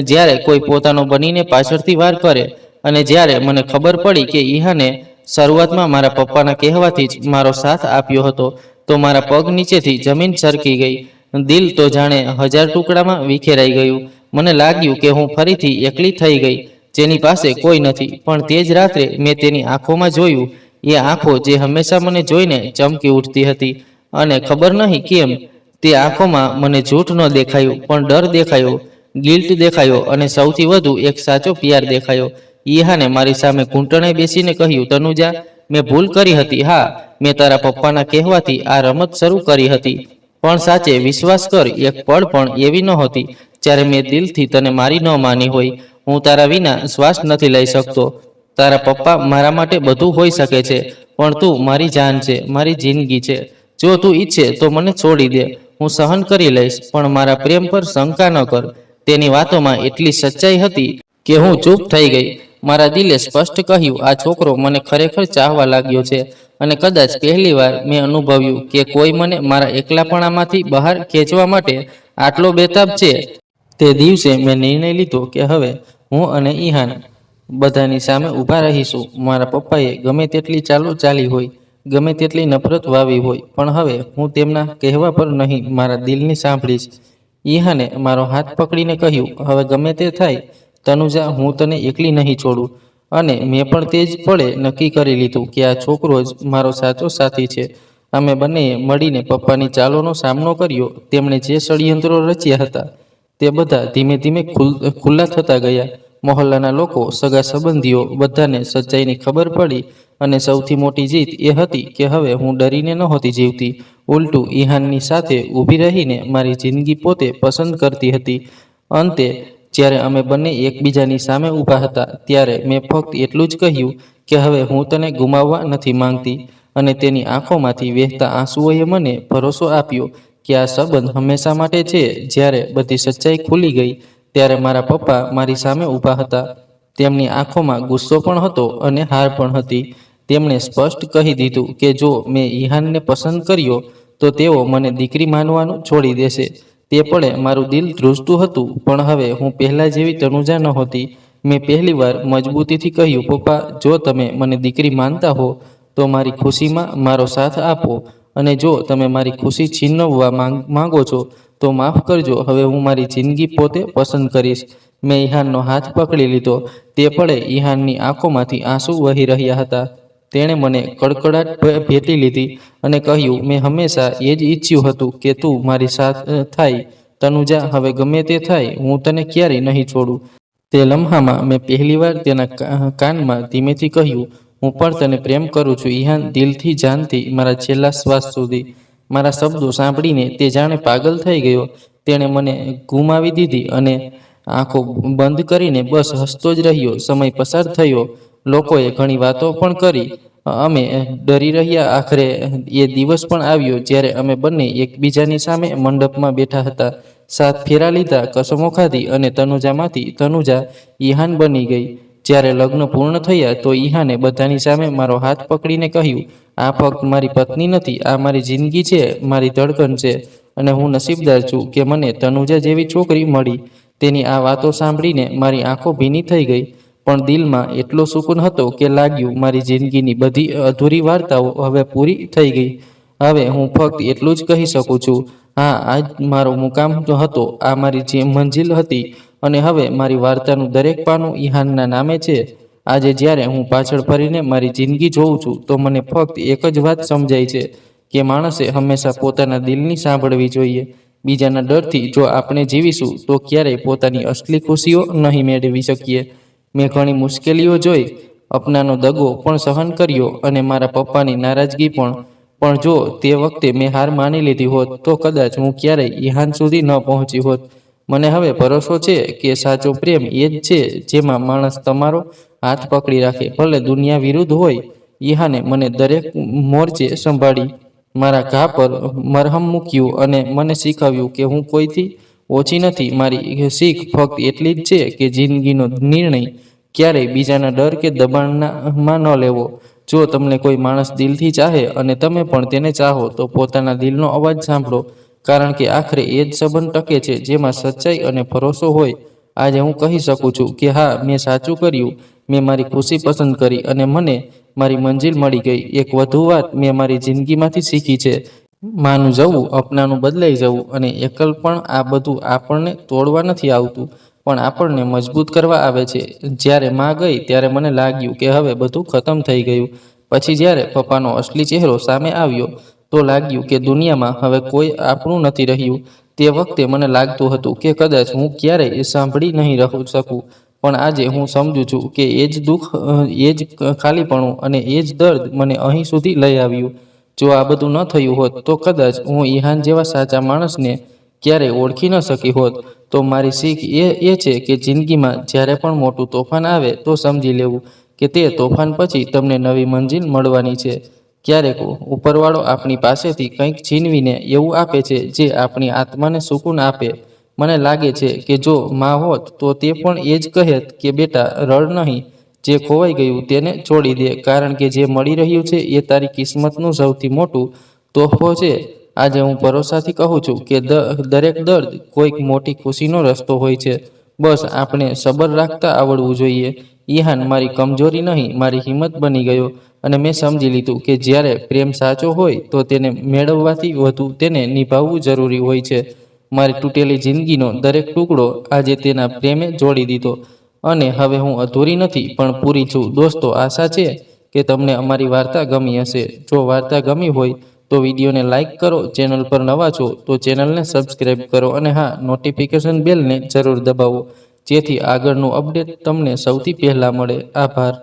જ્યારે કોઈ પોતાનો બનીને પાછળથી વાર કરે. અને જ્યારે મને ખબર પડી કે ઈહાને શરૂઆતમાં મારા પપ્પાના કહેવાથી જ મારો સાથ આપ્યો હતો, તો મારા પગ નીચેથી જમીન સરકી ગઈ. દિલ તો જાણે 1000 ટુકડામાં વિખેરાઈ ગયું. મને લાગ્યું કે હું ફરીથી એકલી થઈ ગઈ, જેની પાસે કોઈ નથી. પણ તે જ રાત્રે મેં તેની આંખોમાં જોયું, એ આંખો જે હંમેશા મને જોઈને ચમકી ઉઠતી હતી. અને ખબર નહીં કેમ તે આંખોમાં મને જૂઠ ન દેખાયું, પણ ડર દેખાયો, ગિલ્ટ દેખાયો અને સૌથી વધુ એક સાચો પ્યાર દેખાયો. ઈહાને મારી સામે ઘૂંટણે બેસીને કહ્યું, તનુજા, મેં ભૂલ કરી હતી. હા, મેં તારા પપ્પાના કહેવાથી આ રમત શરૂ કરી હતી. પણ સાચે વિશ્વાસ કર, એક પળ પણ એવી નહોતી જ્યારે મેં દિલથી તને મારી ન માની હોય. હું તારા વિના શ્વાસ નથી લઈ શકતો. તારા પપ્પા મારા માટે બધું હોઈ શકે છે, પણ તું મારી જાન છે, મારી જિંદગી છે. જો તું ઈચ્છે તો મને છોડી દે, હું સહન કરી લઈશ, પણ મારા પ્રેમ પર શંકા ન કર. તેની વાતોમાં એટલી સચ્ચાઈ હતી કે હું ચૂપ થઈ ગઈ. મારા દિલે સ્પષ્ટ કહ્યું, આ છોકરો મને ખરેખર ચાહવા લાગ્યો છે. અને કદાચ પહેલીવાર મેં અનુભવ્યું કે કોઈ મને મારા એકલાપણામાંથી બહાર ખેંચવા માટે આટલો બેતાબ છે. તે દિવસે મેં નિર્ણય લીધો કે હવે હું અને ઈહાન બધાની સામે ઊભા રહીશું. મારા પપ્પાએ ગમે તેટલી ચાલો ચાલી હોય, ગમે તેટલી નફરત વાવી હોય, પણ હવે હું તેમના કહેવા પર નહીં, મારા દિલની સાંભળીશ. ઈહાને મારો હાથ પકડીને કહ્યું, હવે ગમે તે થાય તનુજા, હું તને એકલી નહીં છોડું. અને મેં પણ તે જ પળે નક્કી કરી લીધું કે આ છોકરો જ મારો સાચો સાથી છે. અમે બંનેએ મળીને પપ્પાની ચાલોનો સામનો કર્યો. તેમણે જે ષડયંત્રો રચ્યા હતા તે બધા ધીમે ધીમે ખુલ્લા થતા ગયા. મહોલ્લાના લોકો, સગા સંબંધીઓ, બધાને સચ્ચાઈની ખબર પડી. અને સૌથી મોટી જીત એ હતી કે હવે હું ડરીને નહોતી જીવતી. ઉલટું ઈહાનની સાથે ઊભી રહીને મારી જિંદગી પોતે પસંદ કરતી હતી. અંતે જ્યારે અમે બંને એકબીજાની સામે ઊભા હતા, ત્યારે મેં ફક્ત એટલું જ કહ્યું કે હવે હું તને ગુમાવવા નથી માંગતી. અને તેની આંખોમાંથી વહેતા આંસુઓએ મને ભરોસો આપ્યો કે આ સંબંધ હંમેશા માટે છે. જ્યારે બધી સચ્ચાઈ ખુલી ગઈ, ત્યારે મારા પપ્પા મારી સામે ઊભા હતા. તેમની આંખોમાં ગુસ્સો પણ હતો અને હાર પણ હતી. તેમણે સ્પષ્ટ કહી દીધું કે જો મેં ઈહાનને પસંદ કર્યો તો તેઓ મને દીકરી માનવાનું છોડી દેશે. તે પળે મારું દિલ ધ્રુજતું હતું, પણ હવે હું પહેલા જેવી તનુજા નહોતી. મેં પહેલીવાર મજબૂતીથી કહ્યું, પપ્પા, જો તમે મને દીકરી માનતા હો તો મારી ખુશીમાં મારો સાથ આપો. અને જો તમે મારી ખુશી છીનવવા માંગો છો તો માફ કરજો. હવે હું મારી જિંદગી પોતે પસંદ કરીશ. મેં ઈહાનનો હાથ પકડી લીધો. તે પળે ઈહાનની આંખોમાંથી આંસુ વહી રહ્યા હતા. તેણે મને કડકડાટ ભેટી લીધી અને કહ્યું, મેં હંમેશા એ જ ઈચ્છ્યું હતું કે તું મારી સાથ થાય. તનુજા, હવે ગમે તે થાય, હું તને ક્યારેય નહીં છોડું. તે લમ્હામાં મેં પહેલીવાર તેના કાનમાં ધીમેથી કહ્યું, હું પણ તને પ્રેમ કરું છું ઈહાન, દિલથી, જાનથી, મારા છેલ્લા શ્વાસ સુધી. મારા શબ્દો સાંભળીને તે જાણે પાગલ થઈ ગયો. તેણે મને ગુમાવી દીધી અને આંખો બંધ કરીને બસ હસતો જ રહ્યો. સમય પસાર થયો. લોકોએ ઘણી વાતો પણ કરી. અમે ડરી રહ્યા. આખરે એ દિવસ પણ આવ્યો જ્યારે અમે બંને એકબીજાની સામે મંડપમાં બેઠા હતા. 7 ફેરા લીધા, કસમો ખાધી અને તનુજામાંથી તનુજા ઈહાન બની ગઈ. જ્યારે લગ્ન પૂર્ણ થયા તો ઈહાને બધાની સામે મારો હાથ પકડીને કહ્યું, આ ફક્ત મારી પત્ની નથી, આ મારી જિંદગી છે, મારી ધડકન છે. અને હું નસીબદાર છું કે મને તનુજા જેવી છોકરી મળી. તેની આ વાતો સાંભળીને મારી આંખો ભીની થઈ ગઈ, પણ દિલમાં એટલો સુકૂન હતો કે લાગ્યું મારી જિંદગીની બધી અધૂરી વાર્તાઓ હવે પૂરી થઈ ગઈ. હવે હું ફક્ત એટલું જ કહી શકું છું, હા, આ જ મારો મુકામ હતો, આ મારી મંજિલ હતી. અને હવે મારી વાર્તાનું દરેક પાનું ઈહાનના નામે છે. આજે જ્યારે હું પાછળ ફરીને મારી જિંદગી જોઉં છું તો મને ફક્ત એક જ વાત સમજાય છે કે માણસે હંમેશા પોતાના દિલની સાંભળવી જોઈએ. બીજાના ડરથી જો આપણે જીવીશું તો ક્યારેય પોતાની અસલી ખુશીઓ નહીં મેળવી શકીએ. મેં ઘણી મુશ્કેલીઓ જોઈ, અપનાનો દગો પણ સહન કર્યો અને મારા પપ્પાની નારાજગી પણ જો તે વખતે મેં હાર માની લીધી હોત તો કદાચ હું ક્યારેય ઈહાન સુધી ન પહોંચી હોત. મને હવે ભરોસો છે કે સાચો પ્રેમ એ જ છે જેમાં માણસ તમારો હાથ પકડી રાખે, ભલે દુનિયા વિરુદ્ધ હોય. ઈહાને મને દરેક મોરચે સંભાળી, મારા ઘા પર મરહમ મૂક્યું અને મને શીખવ્યું કે હું કોઈથી ઓછી નથી. મારી શીખ ફક્ત એટલી જ છે કે જિંદગીનો નિર્ણય ક્યારેય બીજાના ડર કે દબાણમાં ન લેવો. જો તમને કોઈ માણસ દિલથી ચાહે અને તમે પણ તેને ચાહો તો પોતાના દિલનો અવાજ સાંભળો, કારણ કે આખરે એ જ સંબંધ ટકે છે જેમાં સચ્ચાઈ અને ભરોસો હોય. આજે હું કહી શકું છું કે હા, મેં સાચું કર્યું. મેં મારી ખુશી પસંદ કરી અને મને મારી મંજિલ મળી ગઈ. એક વધુ વાત મેં મારી જિંદગીમાંથી શીખી છે, માનું જવું, અપનાનું બદલાઈ જવું અને એકલ પણ આ બધું આપણને તોડવા નથી આવતું, પણ આપણને મજબૂત કરવા આવે છે. જ્યારે માં ગઈ ત્યારે મને લાગ્યું કે હવે બધું ખતમ થઈ ગયું. પછી જ્યારે પપ્પાનો અસલી ચહેરો સામે આવ્યો તો લાગ્યું કે દુનિયામાં હવે કોઈ આપણું નથી રહ્યું. તે વખતે મને લાગતું હતું કે કદાચ હું ક્યારેય સાંભળી નહીં શકું, પણ આજે હું સમજુ છું કે એ જ દુઃખ, એ જ ખાલીપણું અને એ જ દર્દ મને અહીં સુધી લઈ આવ્યું. જો આ બધું ન થયું હોત તો કદાચ હું ઈહાન જેવા સાચા માણસને ક્યારેય ઓળખી ન શકી હોત. તો મારી શીખ એ છે કે જિંદગીમાં જ્યારે પણ મોટું તોફાન આવે તો સમજી લેવું કે તે તોફાન પછી તમને નવી મંજિલ મળવાની છે. ક્યારેક ઉપરવાળો આપણી પાસેથી કંઈક છીનવીને એવું આપે છે જે આપણી આત્માને સુકૂન આપે. મને લાગે છે કે જો માં હોત તો તે પણ એ જ કહેત કે બેટા રડ નહીં, જે ખોવાઈ ગયું તેને છોડી દે, કારણ કે જે મળી રહ્યું છે એ તારી કિસ્મતનું સૌથી મોટું તોહફો છે. આજે હું ભરોસાથી કહું છું કે દરેક દર્દ કોઈક મોટી ખુશીનો રસ્તો હોય છે. બસ આપણે સબર રાખતા આવડવું જોઈએ. ઈહાન મારી કમજોરી નહીં, મારી હિંમત બની ગયો અને મેં સમજી લીધું કે જ્યારે પ્રેમ સાચો હોય તો તેને મેળવવાથી વધુ તેને નિભાવવું જરૂરી હોય છે. મારી તૂટેલી જિંદગીનો દરેક ટુકડો આજે તેના પ્રેમે જોડી દીધો અને હવે હું અધૂરી નથી પણ પૂરી છું. દોસ્તો, આશા છે કે તમને અમારી વાર્તા ગમી હશે. જો વાર્તા ગમી હોય તો વિડીયોને લાઇક કરો, ચેનલ પર નવા છો તો ચેનલને સબસ્ક્રાઈબ કરો અને હા, નોટિફિકેશન બેલને જરૂર દબાવો જેથી આગળનું અપડેટ તમને સૌથી પહેલા મળે. આભાર.